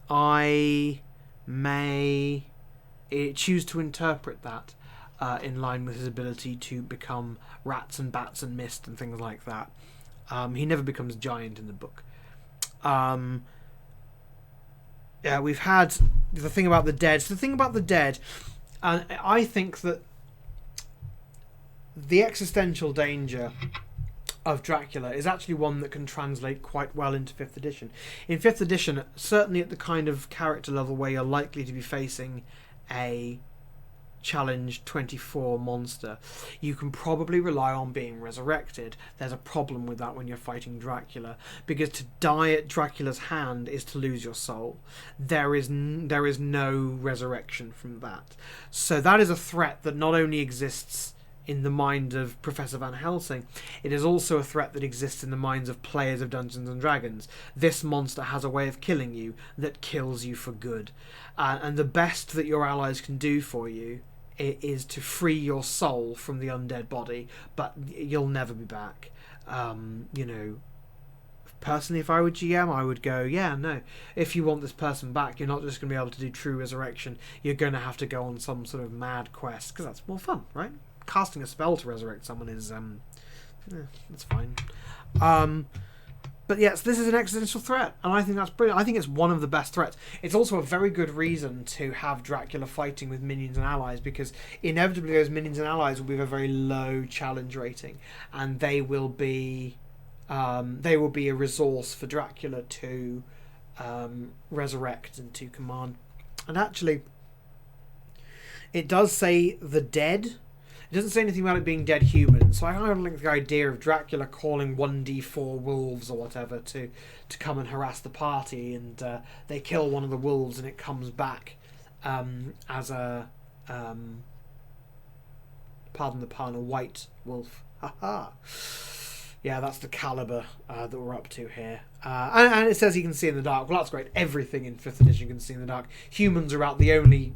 I may choose to interpret that in line with his ability to become rats and bats and mist and things like that. He never becomes giant in the book. Yeah, we've had the thing about the dead. So the thing about the dead, and I think that the existential danger of Dracula is actually one that can translate quite well into 5th edition. In 5th edition, certainly at the kind of character level where you're likely to be facing a challenge 24 monster, you can probably rely on being resurrected. There's a problem with that when you're fighting Dracula, because to die at Dracula's hand is to lose your soul. There is no resurrection from that. So that is a threat that not only exists in the mind of Professor Van Helsing. It is also a threat that exists in the minds of players of Dungeons and Dragons. This monster has a way of killing you that kills you for good. And the best that your allies can do for you is to free your soul from the undead body, but you'll never be back. Personally, if I were GM, I would go, yeah, no. If you want this person back, you're not just going to be able to do true resurrection. You're going to have to go on some sort of mad quest, because that's more fun, right? Casting a spell to resurrect someone is, that's fine. But yes, this is an existential threat, and I think that's brilliant. I think it's one of the best threats. It's also a very good reason to have Dracula fighting with minions and allies, because inevitably those minions and allies will be of a very low challenge rating, and they will be a resource for Dracula to resurrect and to command. And actually, it does say the dead. It doesn't say anything about it being dead humans, so I kind of like the idea of Dracula calling 1d4 wolves or whatever to come and harass the party, and they kill one of the wolves and it comes back as a pardon the pun, a white wolf. Haha. Yeah, that's the caliber that we're up to here. And it says he can see in the dark. Well, that's great. Everything in 5th edition can see in the dark. Humans are about the only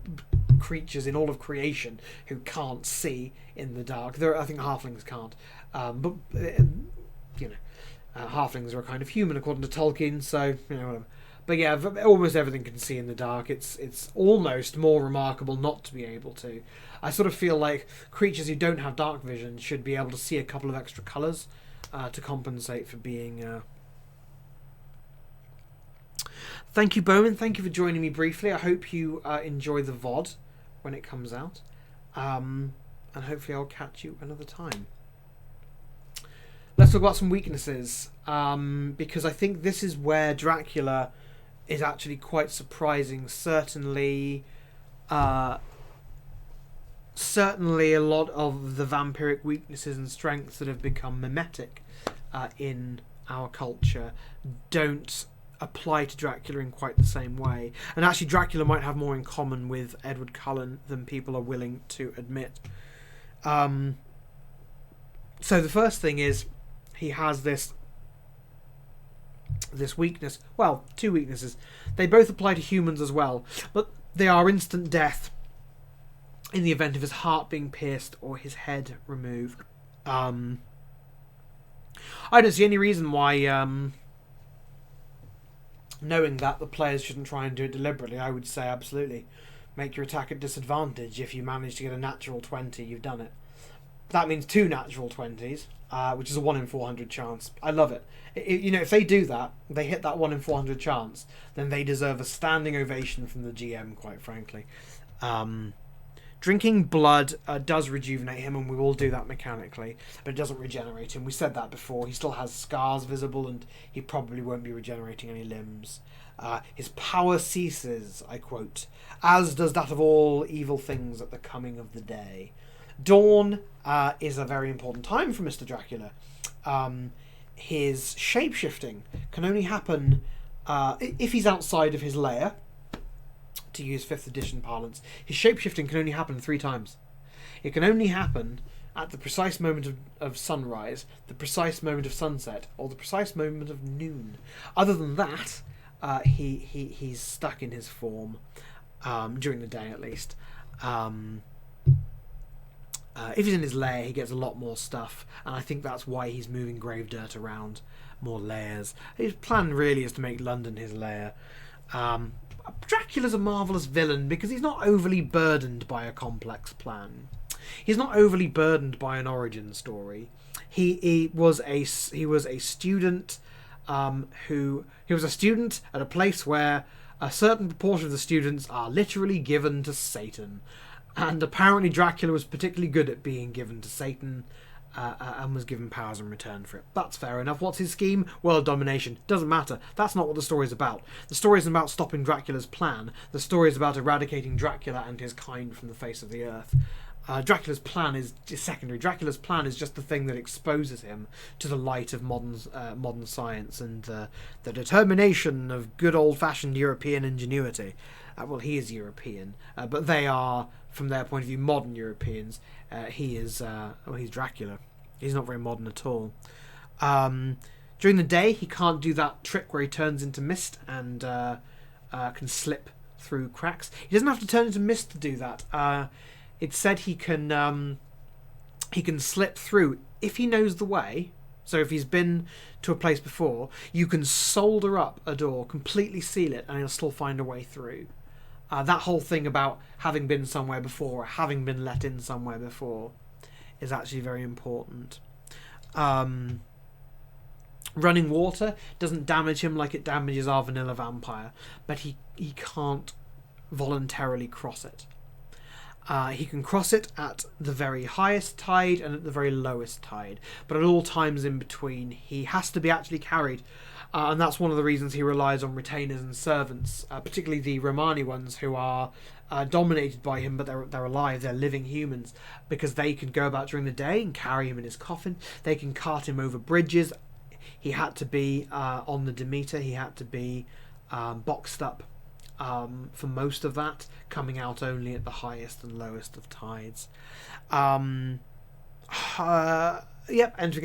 creatures in all of creation who can't see in the dark. I think halflings can't. But halflings are a kind of human according to Tolkien, so, whatever. But yeah, almost everything can see in the dark. It's almost more remarkable not to be able to. I sort of feel like creatures who don't have dark vision should be able to see a couple of extra colours to compensate for being... Thank you, Bowman. Thank you for joining me briefly. I hope you enjoy the VOD when it comes out. And hopefully I'll catch you another time. Let's talk about some weaknesses. Because I think this is where Dracula is actually quite surprising. Certainly a lot of the vampiric weaknesses and strengths that have become mimetic in our culture don't apply to Dracula in quite the same way. And actually Dracula might have more in common with Edward Cullen than people are willing to admit. So the first thing is he has this weakness. Well, two weaknesses. They both apply to humans as well, but they are instant death in the event of his heart being pierced or his head removed. I don't see any reason why knowing that the players shouldn't try and do it deliberately. I would say absolutely make your attack at disadvantage. If you manage to get a natural 20, you've done it. That means 2 natural 20s, which is a 1 in 400 chance. I love it. If they do that, they hit that 1 in 400 chance, then they deserve a standing ovation from the GM, quite frankly. Drinking blood does rejuvenate him, and we will do that mechanically, but it doesn't regenerate him. We said that before. He still has scars visible, and he probably won't be regenerating any limbs. His power ceases, I quote, as does that of all evil things at the coming of the day. Dawn is a very important time for Mr. Dracula. His shape-shifting can only happen if he's outside of his lair. To use 5th edition parlance, his shape-shifting can only happen 3 times. It can only happen at the precise moment of sunrise, the precise moment of sunset, or the precise moment of noon. Other than that, he's stuck in his form during the day, at least. If he's in his lair, he gets a lot more stuff, and I think that's why he's moving grave dirt around, more layers. His plan really is to make London his lair. Dracula's a marvellous villain because he's not overly burdened by a complex plan. He's not overly burdened by an origin story. He was a student he was a student at a place where a certain proportion of the students are literally given to Satan. And apparently Dracula was particularly good at being given to Satan and was given powers in return for it. That's fair enough. What's his scheme? World domination. Doesn't matter. That's not what the story is about. The story isn't about stopping Dracula's plan. The story is about eradicating Dracula and his kind from the face of the earth. Dracula's plan is secondary. Dracula's plan is just the thing that exposes him to the light of modern science and the determination of good old-fashioned European ingenuity. Well, he is European, but they are, from their point of view, modern Europeans. He's Dracula. He's not very modern at all. During the day, he can't do that trick where he turns into mist and can slip through cracks. He doesn't have to turn into mist to do that. It's said he can slip through if he knows the way. So if he's been to a place before, you can solder up a door, completely seal it, and he'll still find a way through. That whole thing about having been somewhere before, or having been let in somewhere before, is actually very important. Running water doesn't damage him like it damages our vanilla vampire, but he can't voluntarily cross it. He can cross it at the very highest tide and at the very lowest tide, but at all times in between he has to be actually carried, and that's one of the reasons he relies on retainers and servants, particularly the Romani ones, who are dominated by him, but they're alive, they're living humans, because they can go about during the day and carry him in his coffin. They can cart him over bridges. He had to be on the Demeter. He had to be boxed up for most of that, coming out only at the highest and lowest of tides. Entering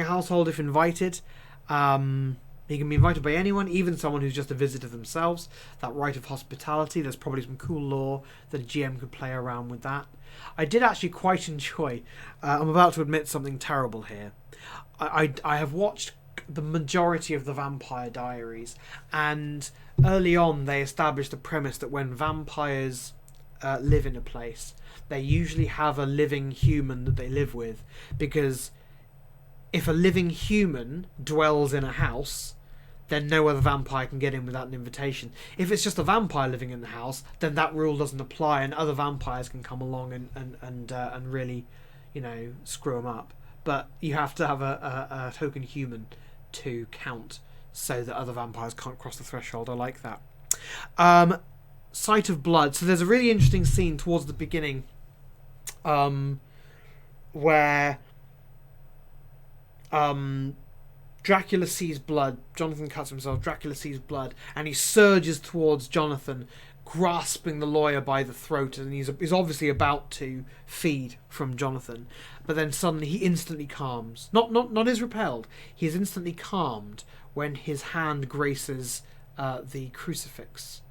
a household if invited. He can be invited by anyone, even someone who's just a visitor themselves. That right of hospitality, there's probably some cool lore that a GM could play around with that. I did actually quite enjoy, I'm about to admit something terrible here. I have watched the majority of the Vampire Diaries, and early on they established the premise that when vampires live in a place, they usually have a living human that they live with, because if a living human dwells in a house, then no other vampire can get in without an invitation. If it's just a vampire living in the house, then that rule doesn't apply, and other vampires can come along and really, screw them up. But you have to have a token human to count so that other vampires can't cross the threshold. I like that. Sight of blood. So there's a really interesting scene towards the beginning where Dracula sees blood. Jonathan cuts himself. Dracula sees blood, and he surges towards Jonathan, grasping the lawyer by the throat, and he's obviously about to feed from Jonathan, but then suddenly he instantly calms. Not is repelled. He is instantly calmed when his hand graces the crucifix.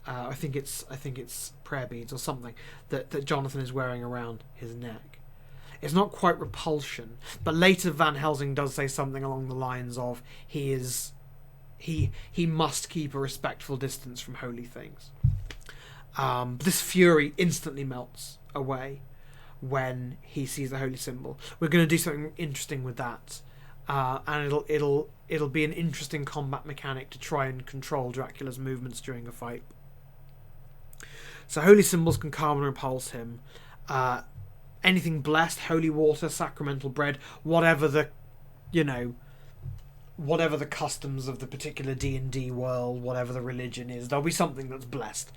I think it's prayer beads or something that Jonathan is wearing around his neck. It's not quite repulsion, but later Van Helsing does say something along the lines of he must keep a respectful distance from holy things. This fury instantly melts away when he sees the holy symbol. We're going to do something interesting with that, and it'll be an interesting combat mechanic to try and control Dracula's movements during a fight. So holy symbols can calm and repulse him. Anything blessed, holy water, sacramental bread, whatever the customs of the particular D&D world, whatever the religion is, there'll be something that's blessed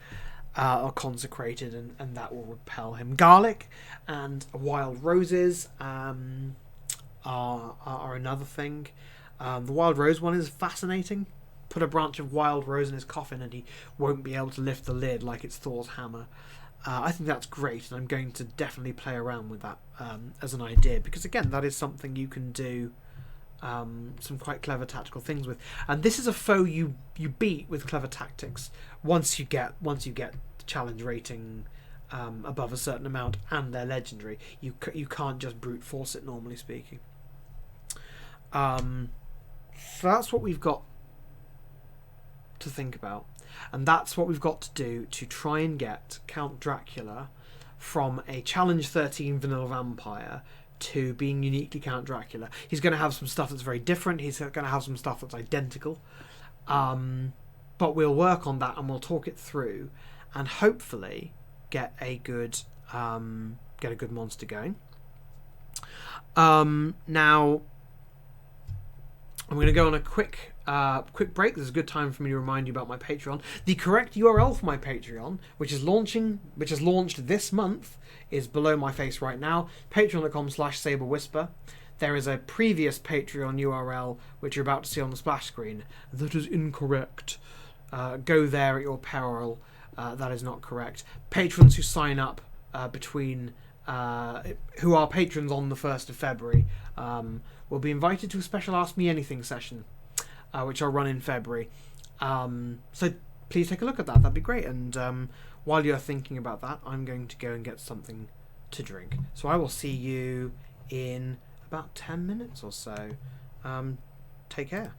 or consecrated, and that will repel him. Garlic and wild roses are another thing. The wild rose one is fascinating. Put a branch of wild rose in his coffin and he won't be able to lift the lid like it's Thor's hammer. I think that's great, and I'm going to definitely play around with that as an idea, because again, that is something you can do some quite clever tactical things with. And this is a foe you beat with clever tactics once you get the challenge rating above a certain amount, and they're legendary. You can't just brute force it, normally speaking. So that's what we've got to think about, and that's what we've got to do to try and get Count Dracula from a challenge 13 vanilla vampire to being uniquely Count Dracula. He's going to have some stuff that's very different. He's going to have some stuff that's identical, but we'll work on that and we'll talk it through, and hopefully get a good monster going. Now I'm going to go on a quick break. This is a good time for me to remind you about my Patreon. The correct URL for my Patreon, which is launched this month, is below my face right now. Patreon.com/SableWhisper. There is a previous Patreon URL which you're about to see on the splash screen that is incorrect. Go there at your peril. That is not correct. Patrons who sign up between who are patrons on the 1st of February will be invited to a special Ask Me Anything session, which I'll run in February. So please take a look at that. That'd be great. And while you're thinking about that, I'm going to go and get something to drink. So I will see you in about 10 minutes or so. Take care.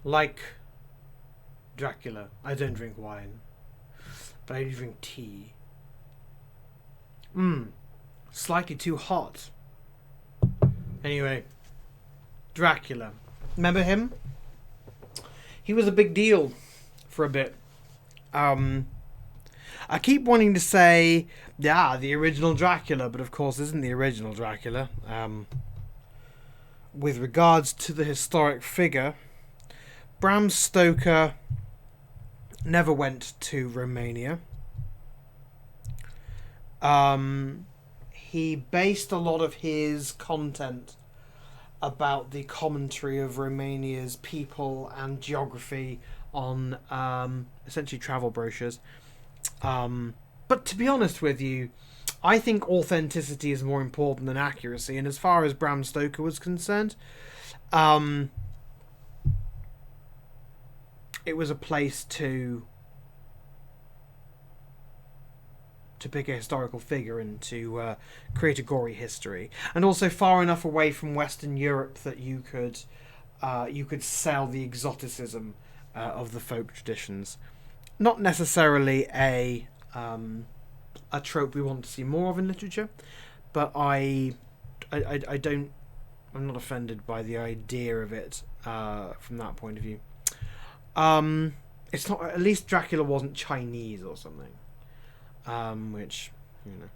Like Dracula, I don't drink wine, but I do drink tea. Slightly too hot. Anyway, Dracula. Remember him? He was a big deal for a bit. I keep wanting to say, yeah, the original Dracula, but of course isn't the original Dracula. With regards to the historic figure, Bram Stoker never went to Romania. He based a lot of his content about the commentary of Romania's people and geography on essentially travel brochures. But to be honest with you, I think authenticity is more important than accuracy. And as far as Bram Stoker was concerned, it was a place to pick a historical figure and to create a gory history, and also far enough away from Western Europe that you could sell the exoticism of the folk traditions. Not necessarily a trope we want to see more of in literature, but I don't. I'm not offended by the idea of it from that point of view. It's not. At least Dracula wasn't Chinese or something. Which, you know,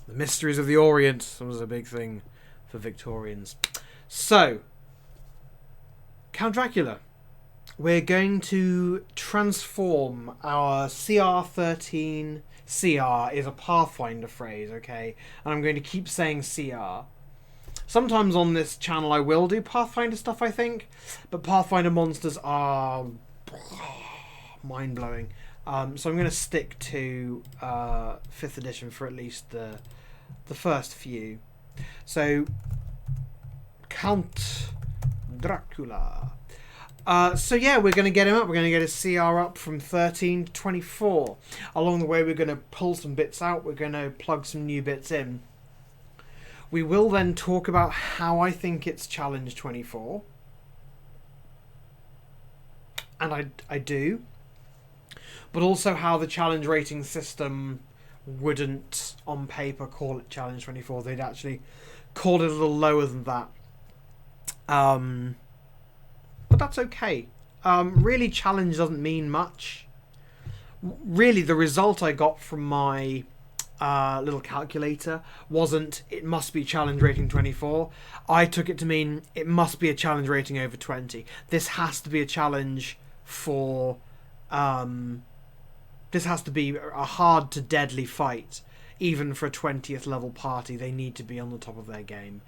the mysteries of the Orient was a big thing for Victorians. So, Count Dracula. We're going to transform our CR13. CR is a Pathfinder phrase, okay? And I'm going to keep saying CR. Sometimes on this channel I will do Pathfinder stuff, I think. But Pathfinder monsters are mind-blowing. So I'm going to stick to 5th edition for at least the first few. So, Count Dracula. So yeah, we're going to get him up. We're going to get his CR up from 13 to 24. Along the way, we're going to pull some bits out. We're going to plug some new bits in. We will then talk about how I think it's challenge 24. And I do. But also how the challenge rating system wouldn't, on paper, call it challenge 24. They'd actually call it a little lower than that. But that's okay. Really, challenge doesn't mean much. Really, the result I got from my little calculator wasn't, it must be challenge rating 24. I took it to mean, it must be a challenge rating over 20. This has to be a challenge for... this has to be a hard to deadly fight. Even for a 20th level party, they need to be on the top of their game.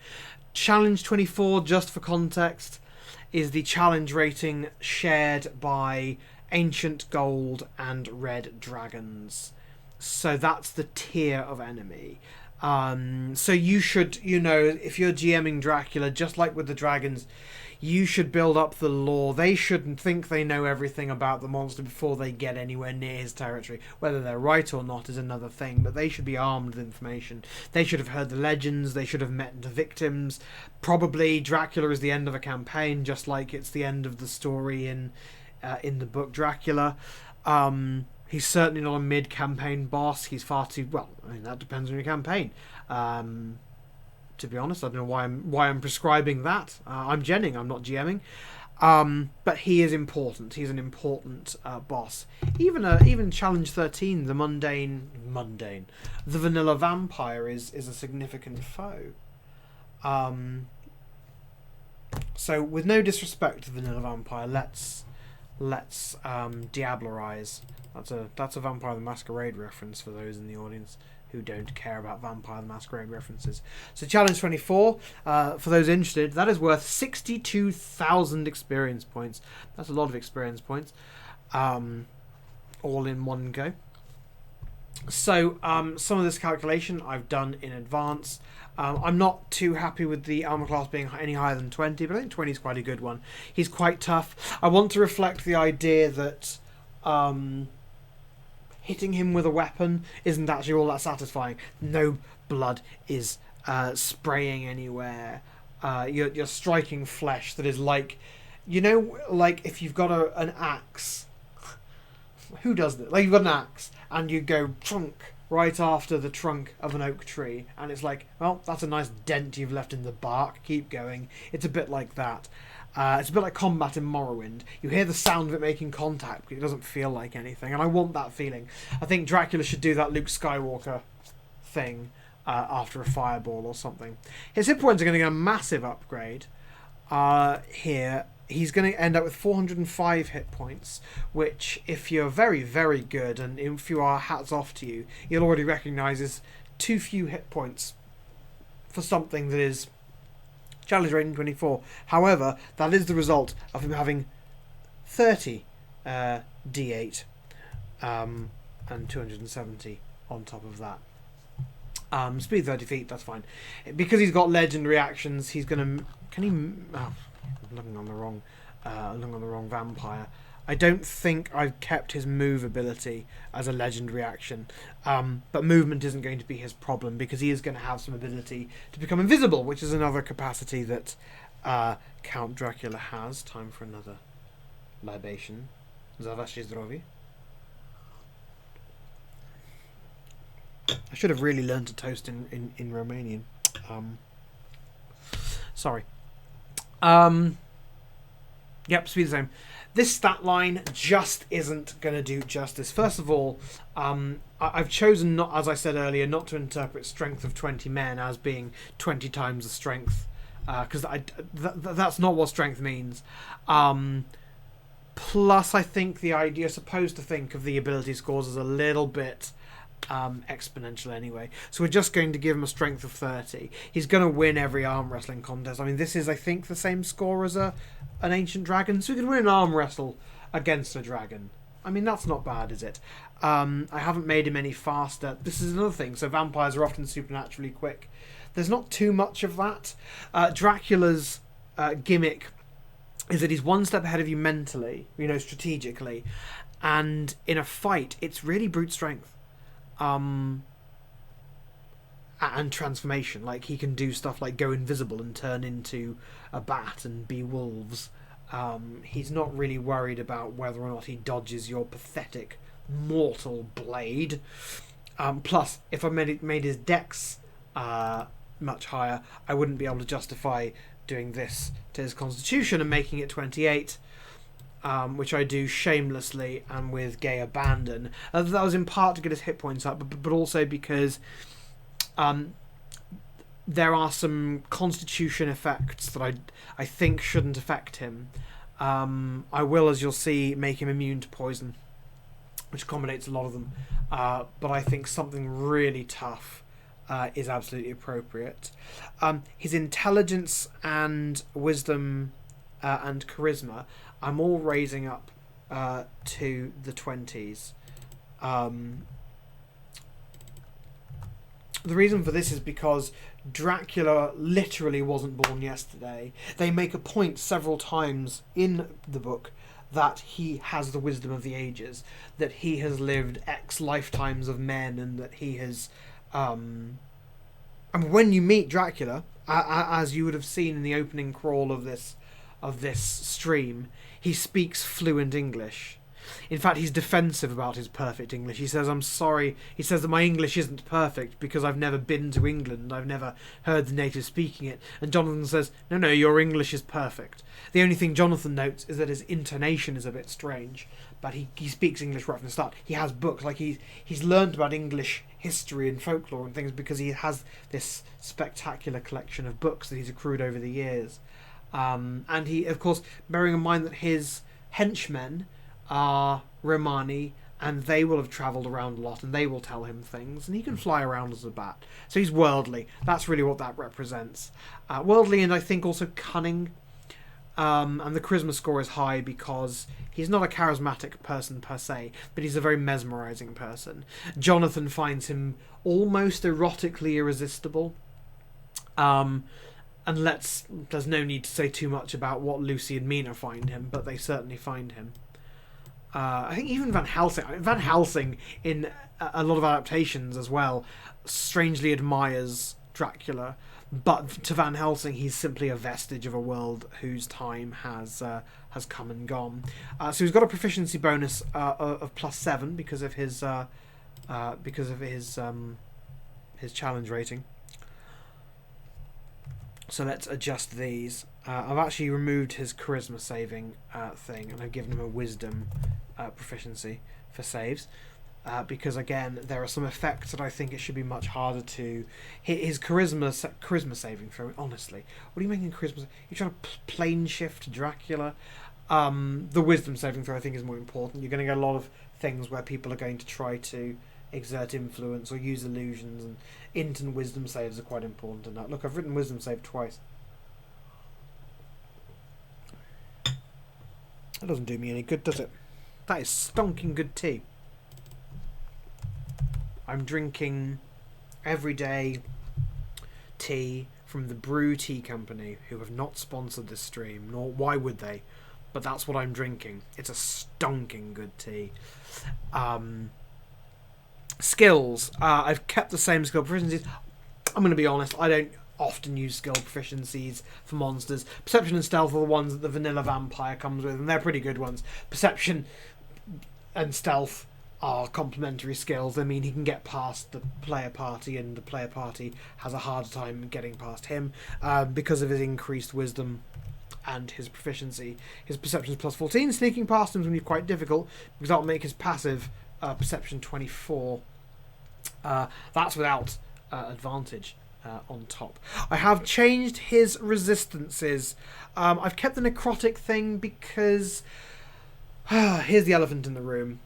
Challenge 24, just for context, is the challenge rating shared by Ancient Gold and Red Dragons. So that's the tier of enemy. So you should, if you're GMing Dracula, just like with the dragons, you should build up the lore. They shouldn't think they know everything about the monster before they get anywhere near his territory. Whether they're right or not is another thing, but they should be armed with information. They should have heard the legends. They should have met the victims. Probably Dracula is the end of a campaign, just like it's the end of the story in the book Dracula. He's certainly not a mid-campaign boss. He's far too... Well, I mean, that depends on your campaign. To be honest, I don't know why I'm prescribing that. I'm genning, I'm not GMing. But he is important. He's an important boss. Even Challenge 13, the the vanilla vampire is a significant foe. So, with no disrespect to vanilla vampire, let's Diablerize. That's a Vampire the Masquerade reference for those in the audience who don't care about Vampire the Masquerade references. So Challenge 24, for those interested, that is worth 62,000 experience points. That's a lot of experience points, all in one go. So some of this calculation I've done in advance. I'm not too happy with the armor class being any higher than 20, but I think 20 is quite a good one. He's quite tough. I want to reflect the idea that hitting him with a weapon isn't actually all that satisfying. No blood is spraying anywhere. You're striking flesh that is like you know, like if you've got an axe, who does this? Like you've got an axe and you go trunk right after the trunk of an oak tree, and it's like, well, that's a nice dent you've left in the bark. Keep going. It's a bit like that. It's a bit like combat in Morrowind. You hear the sound of it making contact, but it doesn't feel like anything, and I want that feeling. I think Dracula should do that Luke Skywalker thing after a fireball or something. His hit points are going to get a massive upgrade here. He's going to end up with 405 hit points, which, if you're very, very good, and if you are, hats off to you, you'll already recognise is too few hit points for something that is challenge rating 24. However, that is the result of him having 30 D8 and 270 on top of that. Speed 30 feet, that's fine. Because he's got legendary actions, he's going to... Can he... Oh, I'm looking on the wrong vampire. I don't think I've kept his move ability as a legendary action, but movement isn't going to be his problem because he is going to have some ability to become invisible, which is another capacity that Count Dracula has. Time for another libation. Za wasze zdrowie. I should have really learned to toast in Romanian. Sorry. Yep, speed the same. This stat line just isn't going to do justice. First of all, I've chosen, not, as I said earlier, not to interpret strength of 20 men as being 20 times the strength, because that's not what strength means. Plus, I think you're supposed to think of the ability scores as a little bit exponential anyway. So we're just going to give him a strength of 30. He's going to win every arm wrestling contest. I mean, this is, I think, the same score as an ancient dragon. So we can win an arm wrestle against a dragon. I mean, that's not bad, is it? I haven't made him any faster. This is another thing. So vampires are often supernaturally quick. There's not too much of that. Dracula's gimmick is that he's one step ahead of you mentally, strategically. And in a fight, it's really brute strength. And transformation. Like, he can do stuff like go invisible and turn into a bat and be wolves. He's not really worried about whether or not he dodges your pathetic mortal blade. Plus, if I made his dex much higher, I wouldn't be able to justify doing this to his constitution and making it 28. Which I do shamelessly and with gay abandon. That was in part to get his hit points up, but also because there are some constitution effects that I think shouldn't affect him. I will, as you'll see, make him immune to poison, which accommodates a lot of them. But I think something really tough is absolutely appropriate. His intelligence and wisdom and charisma, I'm all raising up to the 20s. The reason for this is because Dracula literally wasn't born yesterday. They make a point several times in the book that he has the wisdom of the ages, that he has lived X lifetimes of men, and that he has... And when you meet Dracula, as you would have seen in the opening crawl of this stream, he speaks fluent English. In fact, he's defensive about his perfect English. He says, I'm sorry. He says that my English isn't perfect because I've never been to England. I've never heard the natives speaking it. And Jonathan says, no, your English is perfect. The only thing Jonathan notes is that his intonation is a bit strange. But he speaks English right from the start. He has books. Like he's learned about English history and folklore and things because he has this spectacular collection of books that he's accrued over the years. And he, of course, bearing in mind that his henchmen are Romani, and they will have travelled around a lot, and they will tell him things, and he can fly around as a bat. So he's worldly. That's really what that represents. Worldly, and I think also cunning. And the charisma score is high because he's not a charismatic person per se, but he's a very mesmerising person. Jonathan finds him almost erotically irresistible. And there's no need to say too much about what Lucy and Mina find him, but they certainly find him. I think even Van Helsing in a lot of adaptations as well strangely admires Dracula, But to Van Helsing, he's simply a vestige of a world whose time has come and gone. So he's got a proficiency bonus of +7 because of his his challenge rating. So let's adjust these. I've actually removed his charisma saving thing, and I've given him a wisdom proficiency for saves. Because again, there are some effects that I think it should be much harder to hit his charisma saving throw. Honestly, what are you making charisma? You're trying to plane shift Dracula. The wisdom saving throw I think is more important. You're going to get a lot of things where people are going to try to exert influence or use illusions, and int and wisdom saves are quite important in that. Look, I've written wisdom save twice. That doesn't do me any good, does it? That is stonking good tea. I'm drinking everyday tea from the Brew Tea Company, who have not sponsored this stream, nor why would they? But that's what I'm drinking. It's a stonking good tea. Skills. I've kept the same skill proficiencies. I'm going to be honest, I don't often use skill proficiencies for monsters. Perception and stealth are the ones that the vanilla vampire comes with, and they're pretty good ones. Perception and stealth are complementary skills. I mean, he can get past the player party, and the player party has a harder time getting past him because of his increased wisdom and his proficiency. His perception is +14. Sneaking past him is going to be quite difficult because that'll make his passive perception 24. That's without advantage on top. I have changed his resistances. I've kept the necrotic thing because here's the elephant in the room.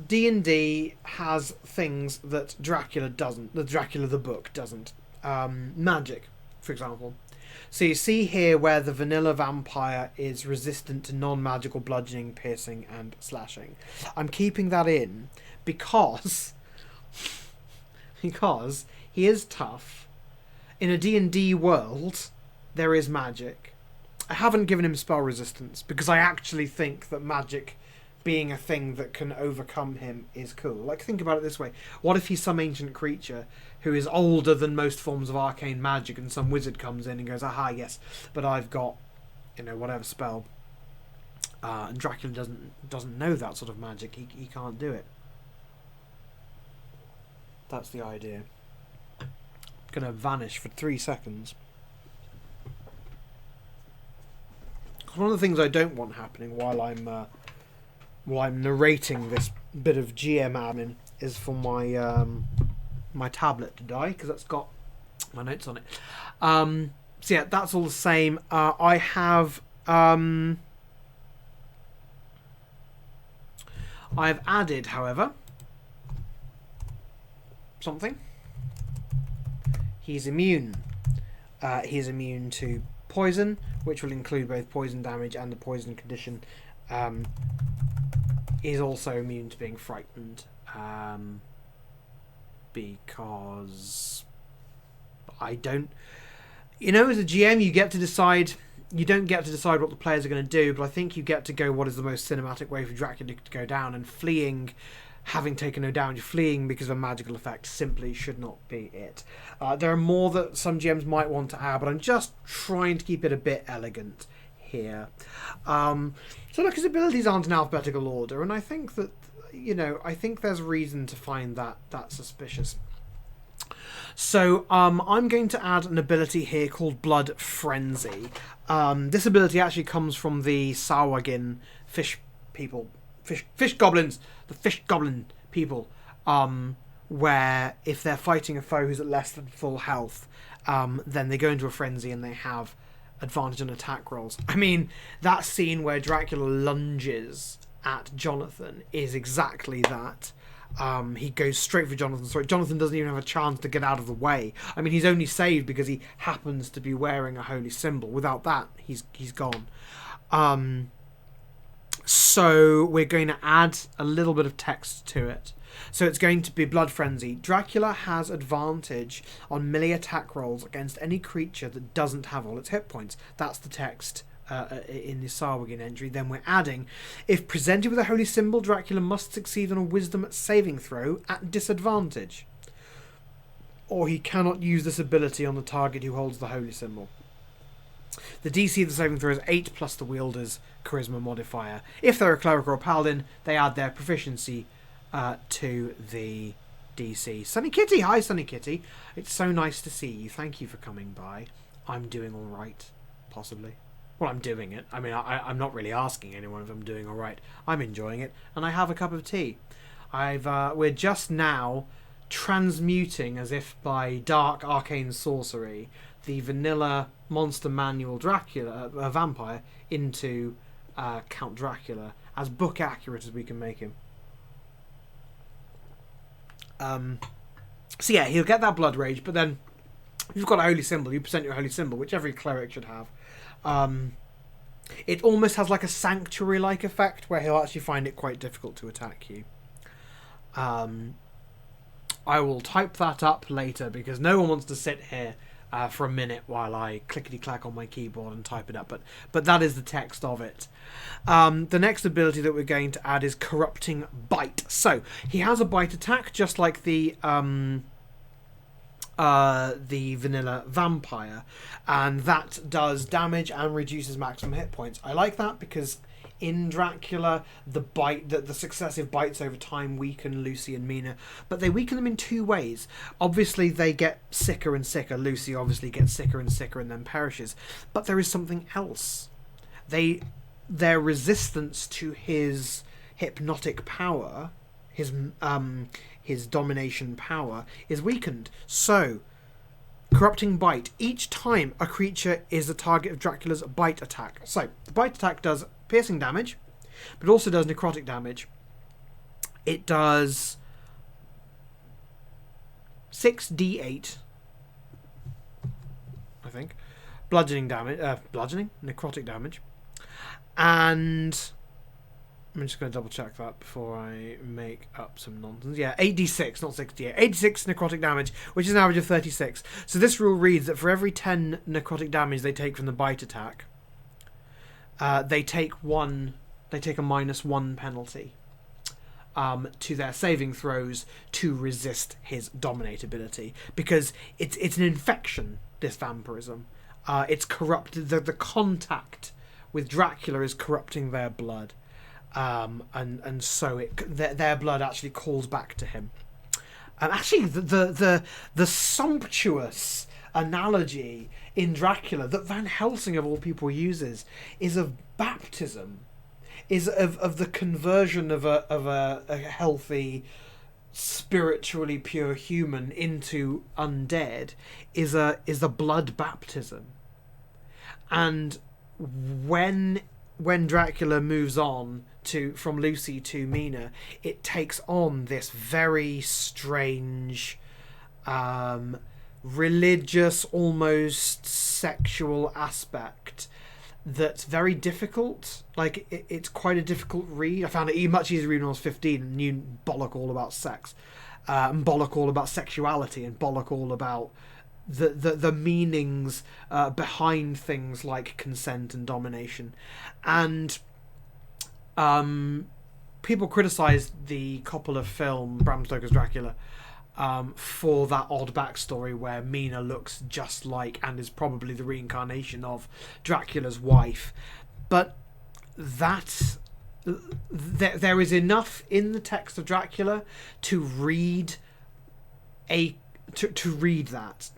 D&D has things that Dracula doesn't. The Dracula the book doesn't. Magic, for example. So you see here where the vanilla vampire is resistant to non-magical bludgeoning, piercing, and slashing. I'm keeping that in because he is tough. In a D&D world, there is magic. I haven't given him spell resistance because I actually think that magic being a thing that can overcome him is cool. Like, think about it this way. What if he's some ancient creature who is older than most forms of arcane magic, and some wizard comes in and goes, aha, yes, but I've got, whatever spell. And Dracula doesn't know that sort of magic. He can't do it. That's the idea. Going to vanish for 3 seconds. One of the things I don't want happening while I'm narrating this bit of GM admin is for my my tablet to die, because that's got my notes on it. So yeah, that's all the same. I have I've added, however, something. He's immune. He's immune to poison, which will include both poison damage and the poison condition. He's also immune to being frightened, because I don't... as a GM, you get to decide... You don't get to decide what the players are going to do, but I think you get to go what is the most cinematic way for Dracula to go down, and fleeing, having taken no damage, fleeing because of a magical effect simply should not be it. There are more that some GMs might want to add, but I'm just trying to keep it a bit elegant here. So look, his abilities aren't in alphabetical order, and I think that, I think there's reason to find that suspicious. So I'm going to add an ability here called Blood Frenzy. This ability actually comes from the Sawagin fish people, fish goblins, the fish goblin people, where if they're fighting a foe who's at less than full health, then they go into a frenzy and they have advantage on attack rolls. I mean, that scene where Dracula lunges at Jonathan is exactly that. He goes straight for Jonathan's throat. Jonathan doesn't even have a chance to get out of the way. I mean, he's only saved because he happens to be wearing a holy symbol. Without that, he's gone. So we're going to add a little bit of text to it. So it's going to be Blood Frenzy. Dracula has advantage on melee attack rolls against any creature that doesn't have all its hit points. That's the text in the Sarwagin entry. Then we're adding, if presented with a holy symbol, Dracula must succeed on a wisdom saving throw at disadvantage. or he cannot use this ability on the target who holds the holy symbol. The DC of the saving throw is 8 plus the wielder's charisma modifier. If they're a cleric or a paladin, they add their proficiency to the DC. Sunny Kitty! Hi, Sunny Kitty. It's so nice to see you. Thank you for coming by. I'm doing all right, possibly. Well, I'm doing it. I mean, I'm not really asking anyone if I'm doing all right. I'm enjoying it, and I have a cup of tea. We're just now transmuting, as if by dark arcane sorcery, the vanilla monster manual Dracula, vampire, into Count Dracula, as book accurate as we can make him. So yeah, he'll get that blood rage, but then if you've got a holy symbol, you present your holy symbol, which every cleric should have. It almost has like a sanctuary-like effect, where he'll actually find it quite difficult to attack you. I will type that up later, because no one wants to sit here for a minute while I clickety-clack on my keyboard and type it up. But that is the text of it. The next ability that we're going to add is Corrupting Bite. So he has a bite attack, just like the vanilla vampire, and that does damage and reduces maximum hit points. I like that because in Dracula, the successive bites over time weaken Lucy and Mina, but they weaken them in two ways. Obviously, they get sicker and sicker. Lucy obviously gets sicker and sicker and then perishes. But there is something else. Their resistance to his hypnotic power, his domination power, is weakened. So, Corrupting Bite. Each time a creature is the target of Dracula's bite attack. So, the bite attack does piercing damage, but also does necrotic damage. It does 6d8, I think, necrotic damage, and I'm just going to double check that before I make up some nonsense. Yeah, 8d6, not 6d8. 86 necrotic damage, which is an average of 36. So this rule reads that for every 10 necrotic damage they take from the bite attack, they take a -1 penalty to their saving throws to resist his dominate ability, because it's an infection, this vampirism. It's corrupted. The contact with Dracula is corrupting their blood, and so their blood actually calls back to him. Actually, the sumptuous analogy in Dracula that Van Helsing of all people uses is of baptism, is of the conversion of a healthy, spiritually pure human into undead, is a blood baptism. And when Dracula moves on from Lucy to Mina, it takes on this very strange, religious, almost sexual aspect that's very difficult. Like, it's quite a difficult read. I found it much easier to read when I was 15 and knew bollock all about sex, and bollock all about sexuality, and bollock all about the meanings behind things like consent and domination. And people criticised the Coppola film Bram Stoker's Dracula for that odd backstory where Mina looks just like, and is probably the reincarnation of, Dracula's wife. But there is enough in the text of Dracula to read that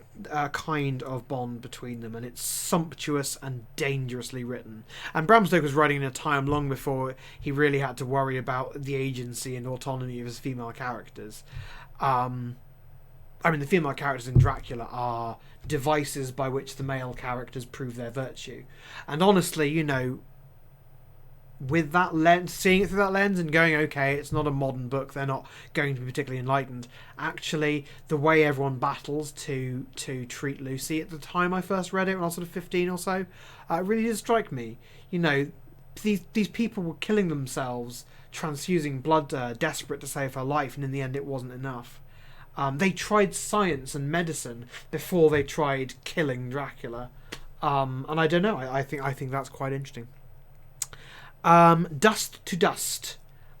kind of bond between them, and it's sumptuous and dangerously written. And Bram Stoker was writing in a time long before he really had to worry about the agency and autonomy of his female characters. I mean, the female characters in Dracula are devices by which the male characters prove their virtue. And honestly, with that lens, seeing it through that lens and going, okay, it's not a modern book, they're not going to be particularly enlightened. Actually, the way everyone battles to treat Lucy at the time I first read it, when I was sort of 15 or so, really did strike me. These people were killing themselves, transfusing blood, desperate to save her life, and in the end it wasn't enough. They tried science and medicine before they tried killing Dracula. And I don't know, I think that's quite interesting. Dust to Dust.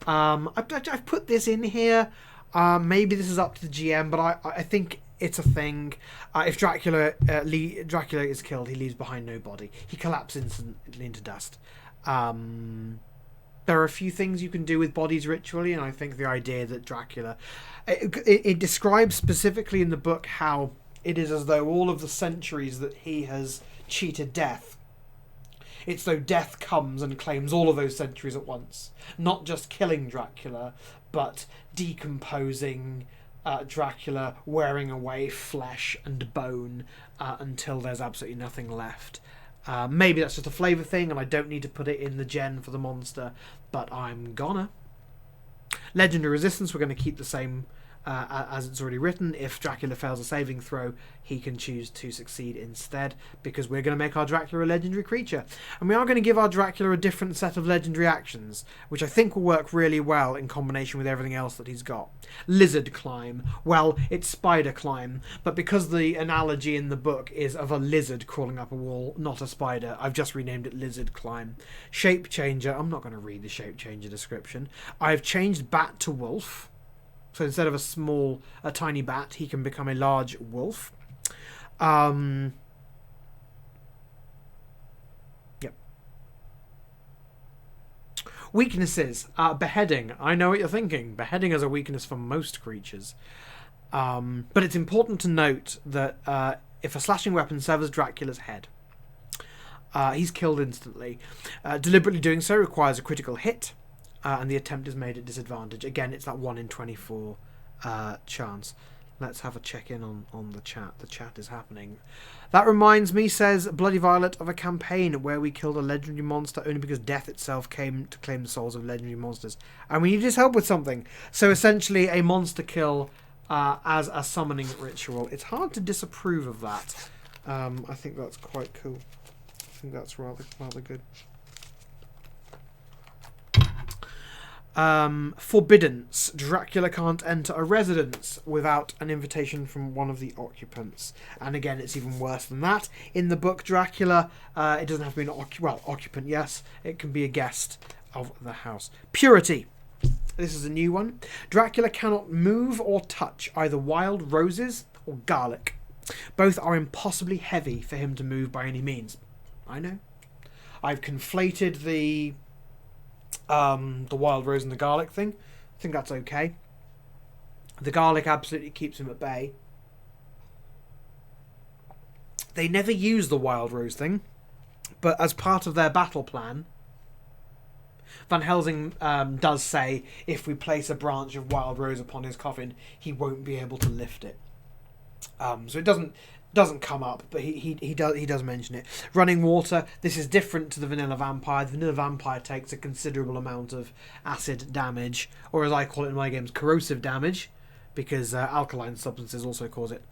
I've put this in here. Maybe this is up to the GM, but I think it's a thing. If Dracula is killed, he leaves behind no body. He collapses instantly into dust. There are a few things you can do with bodies ritually, and I think the idea that Dracula... It describes specifically in the book how it is as though all of the centuries that he has cheated death, it's though death comes and claims all of those centuries at once. Not just killing Dracula, but decomposing Dracula, wearing away flesh and bone until there's absolutely nothing left. Maybe that's just a flavour thing and I don't need to put it in the gen for the monster, but I'm gonna. Legendary resistance, we're going to keep the same as it's already written. If Dracula fails a saving throw, he can choose to succeed instead, because we're going to make our Dracula a legendary creature. And we are going to give our Dracula a different set of legendary actions, which I think will work really well in combination with everything else that he's got. Lizard climb. Well, it's spider climb, but because the analogy in the book is of a lizard crawling up a wall, not a spider, I've just renamed it lizard climb. Shape changer. I'm not going to read the shape changer description. I've changed bat to wolf. So instead of a tiny bat, he can become a large wolf. Yep. Weaknesses. Beheading. I know what you're thinking. Beheading is a weakness for most creatures. But it's important to note that if a slashing weapon severs Dracula's head, he's killed instantly. Deliberately doing so requires a critical hit. And the attempt is made at disadvantage. Again, it's that 1 in 24 chance. Let's have a check-in on the chat. The chat is happening. That reminds me, says Bloody Violet, of a campaign where we killed a legendary monster only because death itself came to claim the souls of legendary monsters. And we need his help with something. So essentially a monster kill as a summoning ritual. It's hard to disapprove of that. I think that's quite cool. I think that's rather good. Forbiddance. Dracula can't enter a residence without an invitation from one of the occupants. And again, it's even worse than that. In the book Dracula, it doesn't have to be an occupant, yes. It can be a guest of the house. Purity. This is a new one. Dracula cannot move or touch either wild roses or garlic. Both are impossibly heavy for him to move by any means. I know. I've conflated the wild rose and the garlic thing. I think that's okay. The garlic absolutely keeps him at bay. They never use the wild rose thing, but as part of their battle plan, Van Helsing does say if we place a branch of wild rose upon his coffin, he won't be able to lift it. So it doesn't come up, but he does mention it. Running water. This is different to the vanilla vampire. The vanilla vampire takes a considerable amount of acid damage, or as I call it in my games, corrosive damage, because alkaline substances also cause it.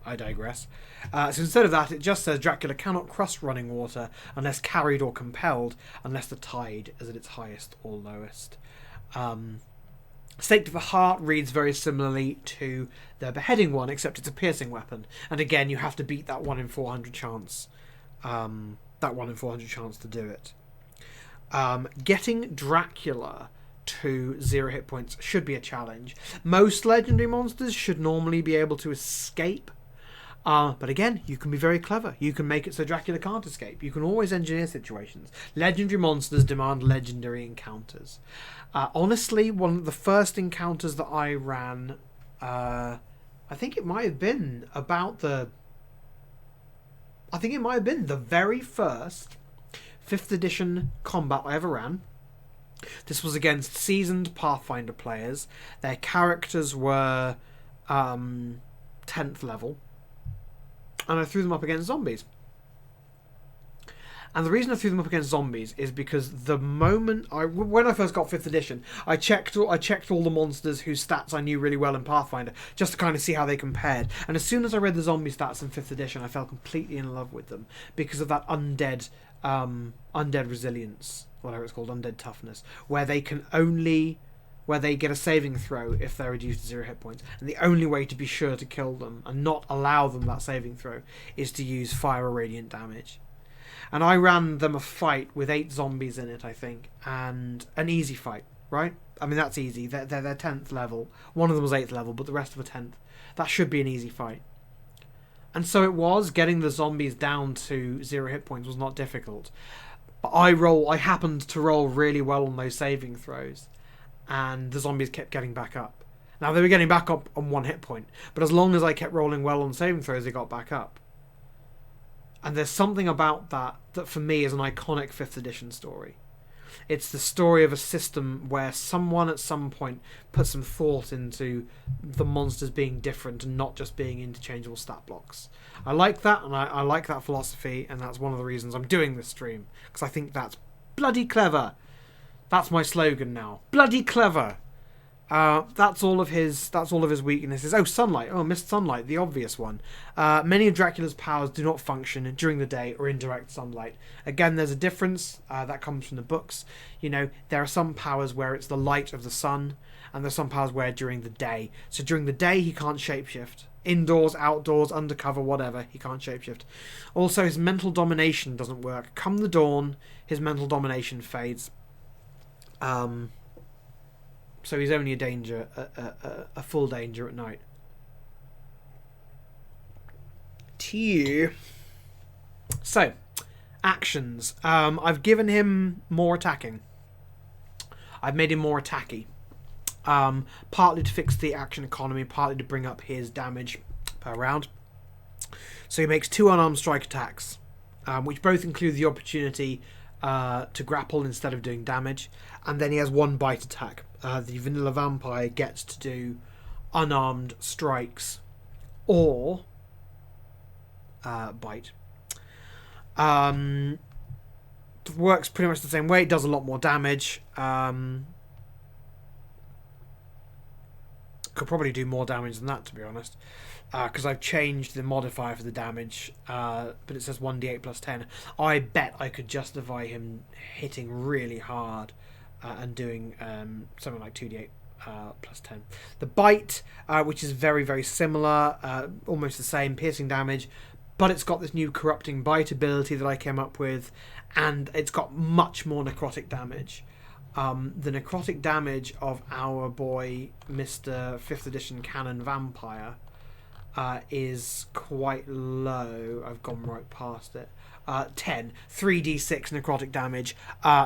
I digress. So instead of that, it just says Dracula cannot cross running water unless carried or compelled, unless the tide is at its highest or lowest. Stake to the heart reads very similarly to the beheading one, except it's a piercing weapon. And again, you have to beat that 1 in 400 chance. That 1 in 400 chance to do it. Getting Dracula to 0 hit points should be a challenge. Most legendary monsters should normally be able to escape. But again, you can be very clever. You can make it so Dracula can't escape. You can always engineer situations. Legendary monsters demand legendary encounters. Honestly, one of the first encounters that I ran, I think it might have been the very first 5th edition combat I ever ran. This was against seasoned Pathfinder players. Their characters were 10th level. And I threw them up against zombies. And the reason I threw them up against zombies is because the moment when I first got 5th edition, I checked all the monsters whose stats I knew really well in Pathfinder, just to kind of see how they compared. And as soon as I read the zombie stats in 5th edition, I fell completely in love with them because of that undead resilience, whatever it's called, undead toughness, where they get a saving throw if they're reduced to 0 hit points. And the only way to be sure to kill them and not allow them that saving throw is to use fire or radiant damage. And I ran them a fight with 8 zombies in it, I think, and an easy fight. right? I mean, that's easy. They're 10th level. One of them was 8th level, but the rest of the 10th. That should be an easy fight. And so it was. Getting the zombies down to 0 hit points was not difficult. But I happened to roll really well on those saving throws. And the zombies kept getting back up. Now, they were getting back up on 1 hit point. But as long as I kept rolling well on saving throws, they got back up. And there's something about that for me is an iconic 5th edition story. It's the story of a system where someone at some point put some thought into the monsters being different and not just being interchangeable stat blocks. I like that, and I like that philosophy, and that's one of the reasons I'm doing this stream, because I think that's bloody clever. That's my slogan now. Bloody clever. That's all of his weaknesses. Oh, sunlight. Oh, missed sunlight, the obvious one. Many of Dracula's powers do not function during the day or in direct sunlight. Again, there's a difference that comes from the books. You know, there are some powers where it's the light of the sun, and there's some powers where during the day. So during the day, he can't shapeshift. Indoors, outdoors, undercover, whatever, he can't shapeshift. Also, his mental domination doesn't work. Come the dawn, his mental domination fades. So he's only a full danger at night. So, actions. I've given him more attacking. I've made him more attacky. Partly to fix the action economy, partly to bring up his damage per round. So he makes 2 unarmed strike attacks, which both include the opportunity to grapple instead of doing damage, and then he has 1 bite attack. The vanilla vampire gets to do unarmed strikes or bite. Works pretty much the same way. It does a lot more damage. Could probably do more damage than that, to be honest, because I've changed the modifier for the damage, but it says 1d8 plus 10. I bet I could justify him hitting really hard and doing something like 2d8 plus 10. The bite, which is very, very similar, almost the same, piercing damage, but it's got this new corrupting bite ability that I came up with, and it's got much more necrotic damage. The necrotic damage of our boy Mr. 5th edition canon vampire is quite low. I've gone right past it. 10. 3d6 necrotic damage.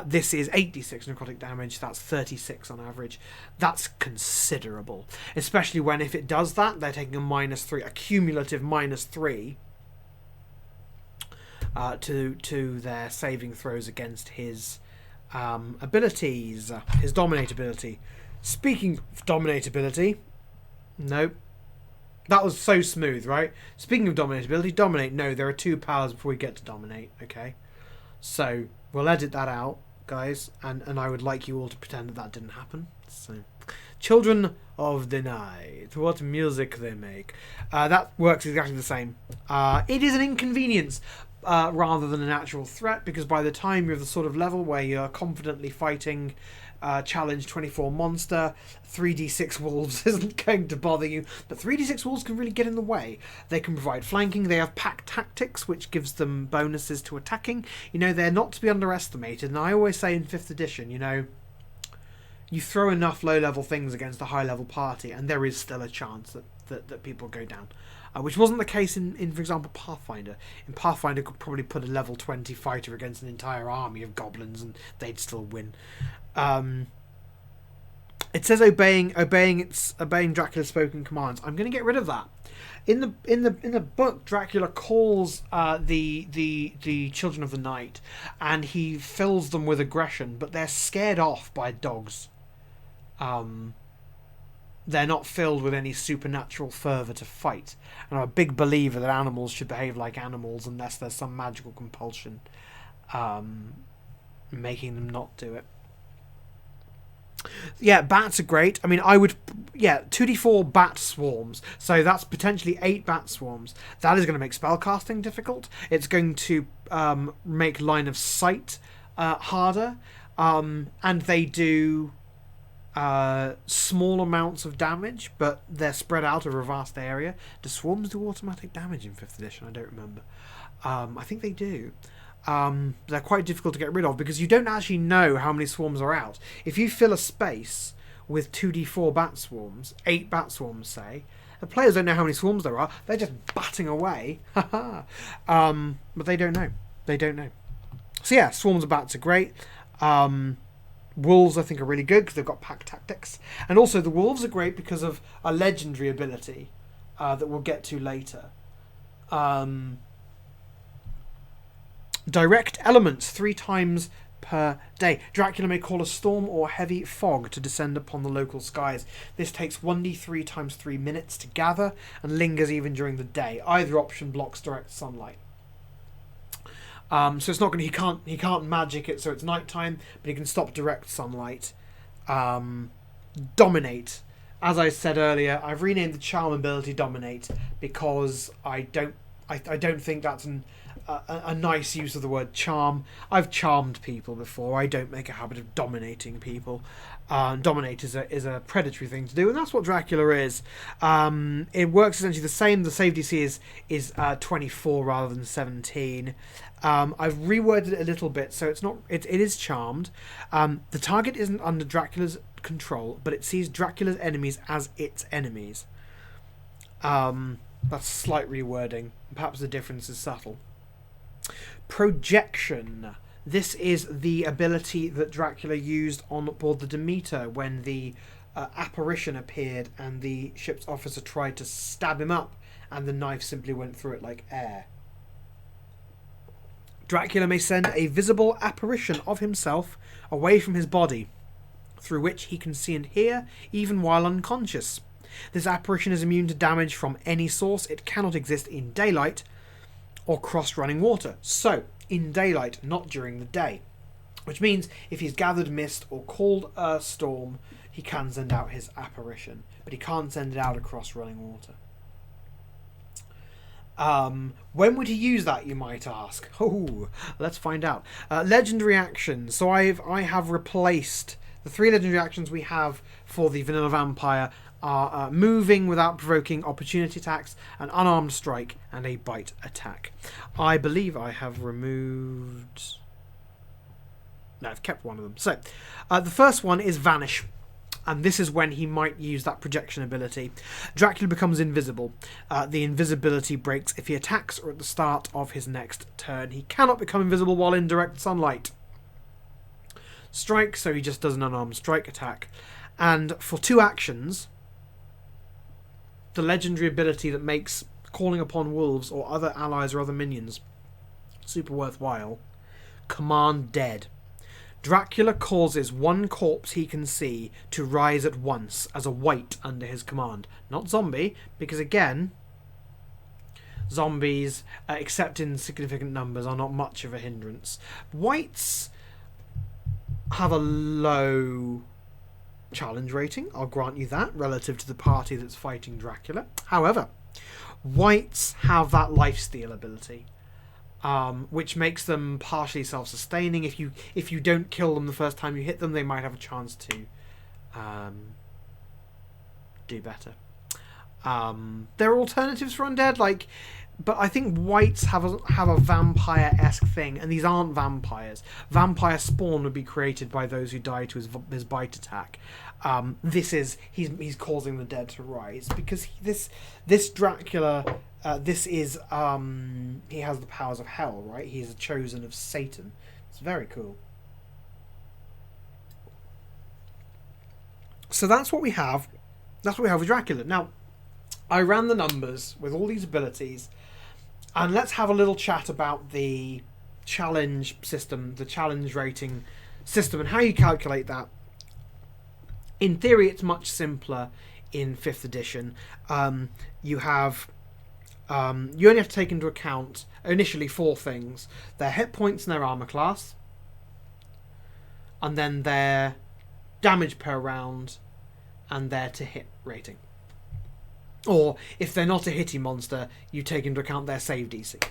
This is 8d6 necrotic damage. That's 36 on average. That's considerable. Especially when, if it does that, they're taking a -3, a cumulative -3 to their saving throws against his abilities. His dominate ability. Speaking of dominate ability, nope. That was so smooth, right? Speaking of dominate ability, dominate. No, there are 2 powers before we get to dominate, okay? So, we'll edit that out, guys, and I would like you all to pretend that didn't happen. So, Children of the Night. What music they make. That works exactly the same. It is an inconvenience rather than a natural threat, because by the time you're the sort of level where you're confidently fighting challenge 24 monster, 3d6 wolves isn't going to bother you, but 3d6 wolves can really get in the way. They can provide flanking. They have pack tactics, which gives them bonuses to attacking. You know, they're not to be underestimated, and I always say in 5th edition, you know, you throw enough low-level things against a high-level party, and there is still a chance that people go down. Which wasn't the case in, for example, Pathfinder. In Pathfinder, could probably put a level 20 fighter against an entire army of goblins, and they'd still win. It says obeying Dracula's spoken commands. I'm going to get rid of that. In the book, Dracula calls the Children of the Night, and he fills them with aggression, but they're scared off by dogs. They're not filled with any supernatural fervour to fight. And I'm a big believer that animals should behave like animals unless there's some magical compulsion making them not do it. Yeah, bats are great. I mean, 2d4 bat swarms. So that's potentially 8 bat swarms. That is going to make spellcasting difficult. It's going to make line of sight harder. And they do small amounts of damage, but they're spread out over a vast area. Do swarms do automatic damage in 5th edition? I don't remember. I think they do. They're quite difficult to get rid of because you don't actually know how many swarms are out. If you fill a space with 2d4 bat swarms, 8 bat swarms, say, the players don't know how many swarms there are. They're just batting away. But they don't know. They don't know. So yeah, swarms of bats are great. Wolves, I think, are really good because they've got pack tactics. And also the wolves are great because of a legendary ability that we'll get to later. Direct elements 3 times per day. Dracula may call a storm or heavy fog to descend upon the local skies. This takes 1d3 times 3 minutes to gather and lingers even during the day. Either option blocks direct sunlight. So it's not going to, he can't magic it so it's nighttime, but he can stop direct sunlight. Dominate. As I said earlier, I've renamed the charm ability Dominate because I don't think that's a nice use of the word charm. I've charmed people before. I don't make a habit of dominating people. Dominate is a predatory thing to do, and that's what Dracula is. It works essentially the same. The save DC is 24 rather than 17. I've reworded it a little bit, so it is charmed. The target isn't under Dracula's control, but it sees Dracula's enemies as its enemies. That's slight rewording. Perhaps the difference is subtle. Projection. This is the ability that Dracula used on board the Demeter when the apparition appeared and the ship's officer tried to stab him up and the knife simply went through it like air. Dracula may send a visible apparition of himself away from his body, through which he can see and hear even while unconscious. This apparition is immune to damage from any source. It cannot exist in daylight or cross-running water. So, in daylight, not during the day. Which means if he's gathered mist or called a storm, he can send out his apparition. But he can't send it out across running water. When would he use that, you might ask? Oh, let's find out. Legendary actions. So I have replaced the 3 legendary actions we have for the vanilla vampire are moving without provoking, opportunity attacks, an unarmed strike, and a bite attack. I believe I have removed... No, I've kept one of them. So, the first one is Vanish. And this is when he might use that projection ability. Dracula becomes invisible. The invisibility breaks if he attacks or at the start of his next turn. He cannot become invisible while in direct sunlight. Strike, so he just does an unarmed strike attack. And for 2 actions, the legendary ability that makes calling upon wolves or other allies or other minions super worthwhile, Command Dead. Dracula causes one corpse he can see to rise at once as a wight under his command. Not zombie, because again, zombies, except in significant numbers, are not much of a hindrance. Wights have a low challenge rating, I'll grant you that, relative to the party that's fighting Dracula. However, wights have that lifesteal ability. Which makes them partially self-sustaining. If you don't kill them the first time you hit them, they might have a chance to do better. There are alternatives for undead, but I think wights have a vampire-esque thing, and these aren't vampires. Vampire spawn would be created by those who die to his bite attack. He's causing the dead to rise because this Dracula. This is he has the powers of hell, right? He's a chosen of Satan. It's very cool. So that's what we have. That's what we have with Dracula. Now, I ran the numbers with all these abilities, and let's have a little chat about the challenge system, the challenge rating system, and how you calculate that. In theory, it's much simpler in 5th edition. You have... you only have to take into account initially 4 things: their hit points and their armor class, and then their damage per round, and their to hit rating. Or if they're not a hitty monster, you take into account their save DC.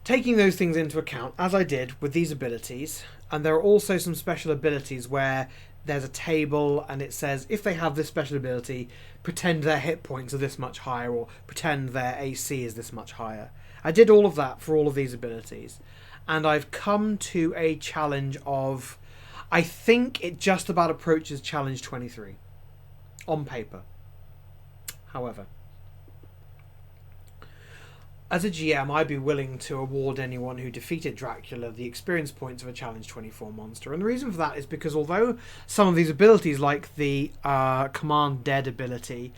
Taking those things into account, as I did with these abilities, and there are also some special abilities where there's a table and it says if they have this special ability, pretend their hit points are this much higher, or pretend their AC is this much higher. I did all of that for all of these abilities, and I've come to a challenge of, I think it just about approaches challenge 23 on paper. However, as a GM, I'd be willing to award anyone who defeated Dracula the experience points of a challenge 24 monster. And the reason for that is because although some of these abilities, like the Command Dead ability,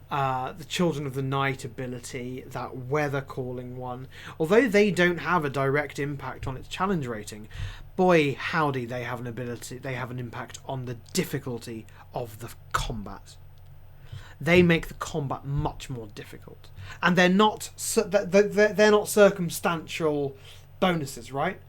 the Children of the Night ability, that weather calling one, although they don't have a direct impact on its challenge rating, boy howdy, they have an impact on the difficulty of the combat. They make the combat much more difficult, and they're not circumstantial bonuses, right?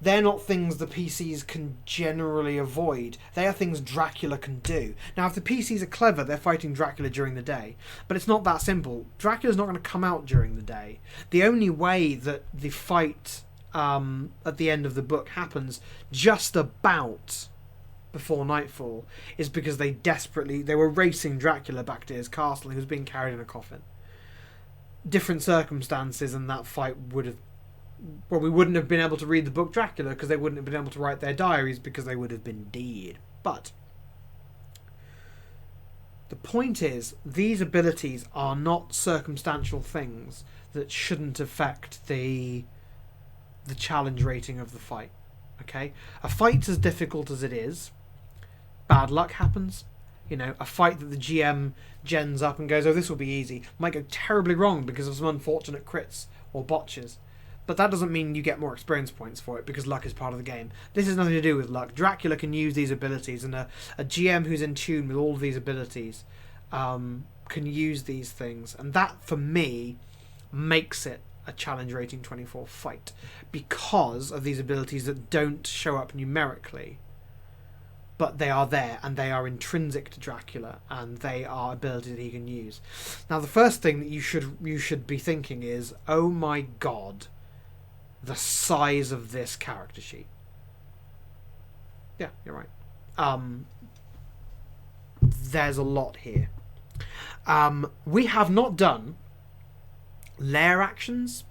They're not things the PCs can generally avoid. They are things Dracula can do. Now, if the PCs are clever, they're fighting Dracula during the day. But it's not that simple. Dracula's not going to come out during the day. The only way that the fight at the end of the book happens just about before nightfall is because they were racing Dracula back to his castle. He was being carried in a coffin. Different circumstances, and that fight would have... Well, we wouldn't have been able to read the book Dracula because they wouldn't have been able to write their diaries because they would have been dead. But the point is, these abilities are not circumstantial things that shouldn't affect the challenge rating of the fight. Okay? A fight's as difficult as it is. Bad luck happens. You know, a fight that the GM gens up and goes, oh, this will be easy, might go terribly wrong because of some unfortunate crits or botches. But that doesn't mean you get more experience points for it, because luck is part of the game. This has nothing to do with luck. Dracula can use these abilities, and a GM who's in tune with all of these abilities can use these things. And that, for me, makes it a challenge rating 24 fight, because of these abilities that don't show up numerically, but they are there, and they are intrinsic to Dracula, and they are abilities that he can use. Now, the first thing that you should be thinking is, oh my god, the size of this character sheet. Yeah, you're right. There's a lot here. We have not done lair actions,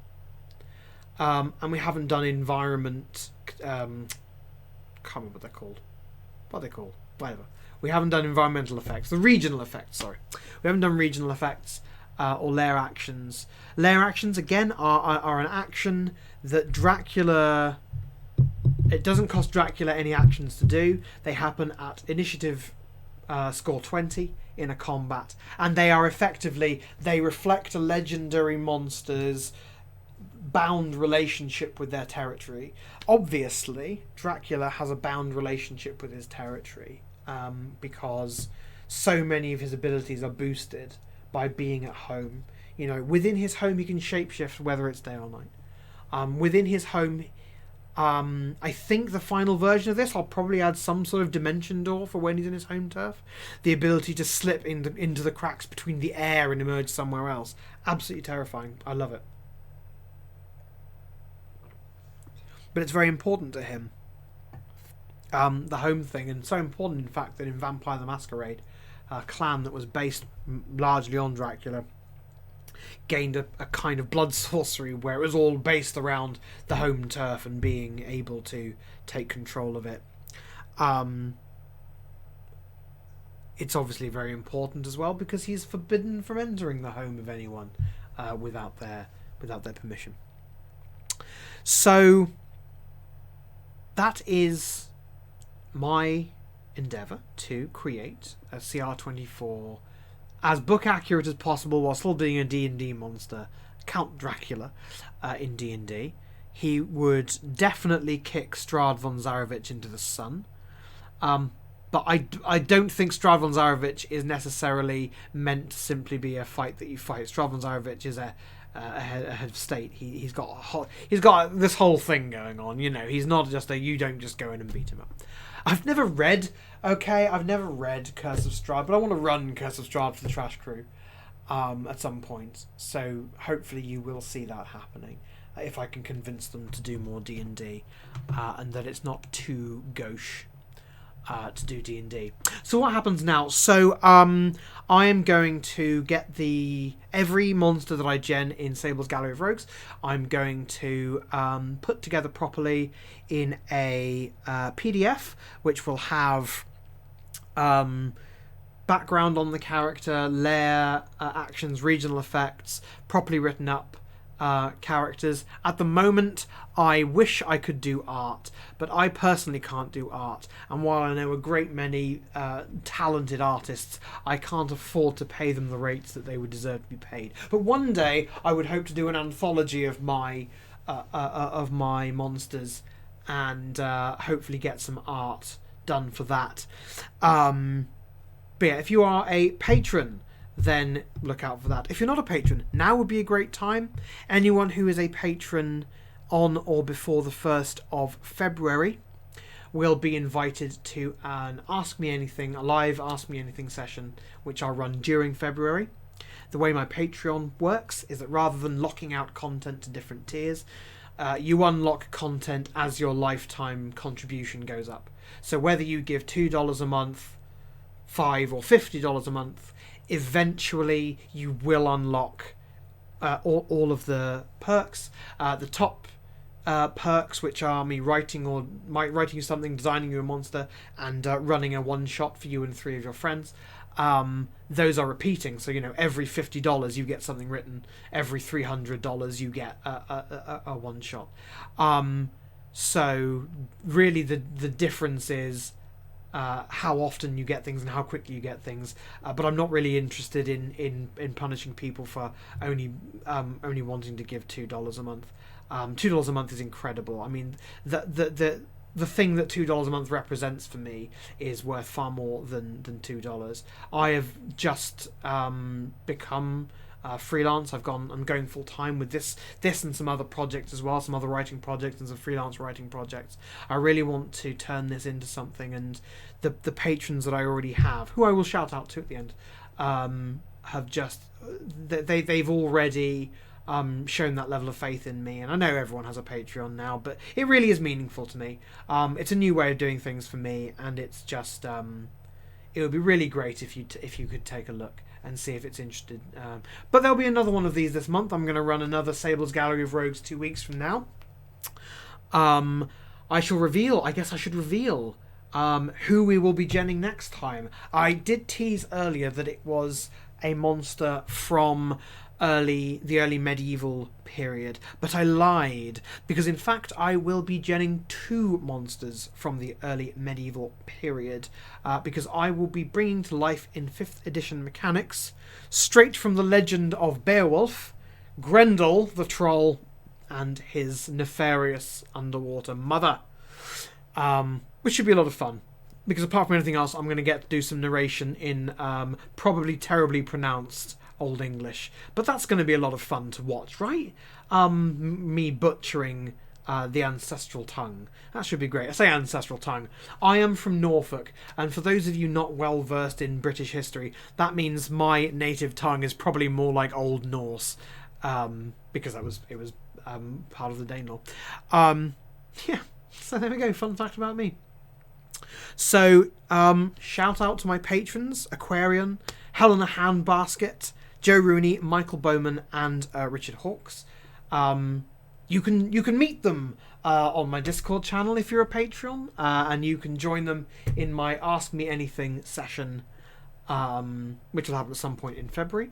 and we haven't done environment. Can't remember what they're called. What are they called? Whatever. We haven't done environmental effects. The regional effects, sorry. We haven't done regional effects or lair actions. Lair actions, again, are an action that Dracula... It doesn't cost Dracula any actions to do. They happen at initiative score 20 in a combat. And they are effectively... They reflect a legendary monster's bound relationship with their territory. Obviously, Dracula has a bound relationship with his territory because so many of his abilities are boosted by being at home. You know, within his home he can shapeshift whether it's day or night. Within his home, I think the final version of this, I'll probably add some sort of dimension door for when he's in his home turf. The ability to slip into the cracks between the air and emerge somewhere else. Absolutely terrifying. I love it. But it's very important to him, the home thing, and so important in fact that in Vampire the Masquerade, a clan that was based largely on Dracula gained a kind of blood sorcery where it was all based around the home turf and being able to take control of it. It's obviously very important as well because he's forbidden from entering the home of anyone without their permission. So that is my endeavour to create a CR24 as book accurate as possible while still being a D&D monster, Count Dracula in D&D. He would definitely kick Strahd von Zarovich into the sun. But I don't think Strahd von Zarovich is necessarily meant to simply be a fight that you fight. Strahd von Zarovich is a head of state. He's got this whole thing going on. You know, he's not just you don't just go in and beat him up. I've never read Curse of Strahd, but I want to run Curse of Strahd for the Trash Crew at some point. So hopefully you will see that happening if I can convince them to do more D&D and that it's not too gauche. to do D&D. So what happens now? So I am going to get every monster that I gen in Sable's Gallery of Rogues. I'm going to put together properly in a PDF, which will have background on the character, lair, actions, regional effects, properly written up characters. At the moment, I wish I could do art, but I personally can't do art. And while I know a great many talented artists, I can't afford to pay them the rates that they would deserve to be paid. But one day, I would hope to do an anthology of my monsters, and hopefully get some art done for that. But yeah, if you are a patron, then look out for that. If you're not a patron, now would be a great time. Anyone who is a patron on or before the 1st of February will be invited to an Ask Me Anything, a live Ask Me Anything session, which I'll run during February. The way my Patreon works is that rather than locking out content to different tiers, you unlock content as your lifetime contribution goes up. So whether you give $2 a month, $5 or $50 a month, eventually you will unlock all of the perks. The top perks, which are me writing you something, designing you a monster, and running a one-shot for you and 3 of your friends. Those are repeating, so every $50 you get something written, every $300 you get a one-shot. So really the difference is how often you get things and how quickly you get things, but I'm not really interested in punishing people for only wanting to give $2 a month. $2 a month is incredible. I mean, the thing that $2 a month represents for me is worth far more than $2. I have just become freelance. I'm going full time with this and some other projects as well, some other writing projects and some freelance writing projects. I really want to turn this into something, and the patrons that I already have, who I will shout out to at the end, have just they've already shown that level of faith in me. And I know everyone has a Patreon now, but it really is meaningful to me. It's a new way of doing things for me, and it's just it would be really great if you could take a look and see if it's interested. But there'll be another one of these this month. I'm going to run another Sable's Gallery of Rogues 2 weeks from now. I should reveal who we will be genning next time. I did tease earlier that it was a monster from the early medieval period, but I lied, because in fact I will be genning 2 monsters from the early medieval period, because I will be bringing to life in 5th edition mechanics, straight from the legend of Beowulf, Grendel the troll and his nefarious underwater mother, which should be a lot of fun. Because apart from anything else, I'm going to get to do some narration in probably terribly pronounced Old English. But that's going to be a lot of fun to watch, right? Me butchering the ancestral tongue. That should be great. I say ancestral tongue. I am from Norfolk, and for those of you not well versed in British history, that means my native tongue is probably more like Old Norse, because it was part of the Danelaw. Yeah, so there we go. Fun fact about me. So, shout out to my patrons: Aquarian, Helena Handbasket, Joe Rooney, Michael Bowman, and Richard Hawkes. You can meet them on my Discord channel if you're a Patreon, and you can join them in my Ask Me Anything session, which will happen at some point in February.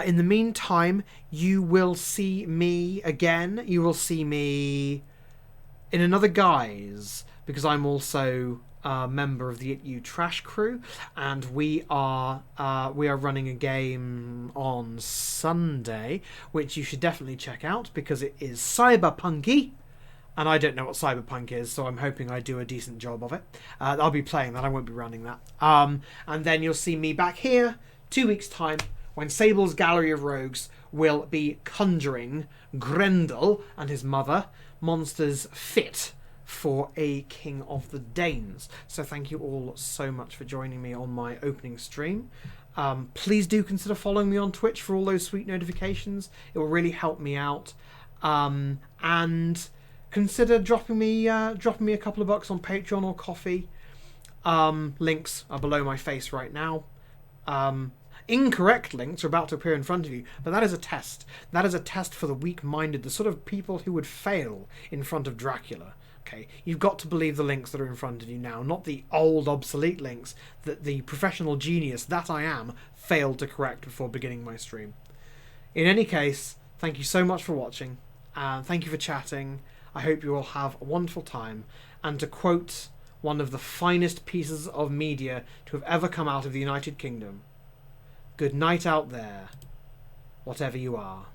In the meantime, you will see me again. You will see me in another guise, because I'm also member of the You Trash crew, and we are running a game on Sunday, which you should definitely check out, because it is cyberpunky, and I don't know what cyberpunk is, so I'm hoping I do a decent job of it. I'll be playing that. I won't be running that. And then you'll see me back here 2 weeks time, when Sable's Gallery of Rogues will be conjuring Grendel and his mother, monsters fit for a King of the Danes. So thank you all so much for joining me on my opening stream. Please do consider following me on Twitch for all those sweet notifications. It will really help me out. And consider dropping me a couple of bucks on Patreon or Coffee. Links are below my face right now. Incorrect links are about to appear in front of you, but that is a test. That is a test for the weak-minded, the sort of people who would fail in front of Dracula. Okay, you've got to believe the links that are in front of you now, not the old, obsolete links that the professional genius that I am failed to correct before beginning my stream. In any case, thank you so much for watching, and thank you for chatting. I hope you all have a wonderful time, and to quote one of the finest pieces of media to have ever come out of the United Kingdom, good night out there, whatever you are.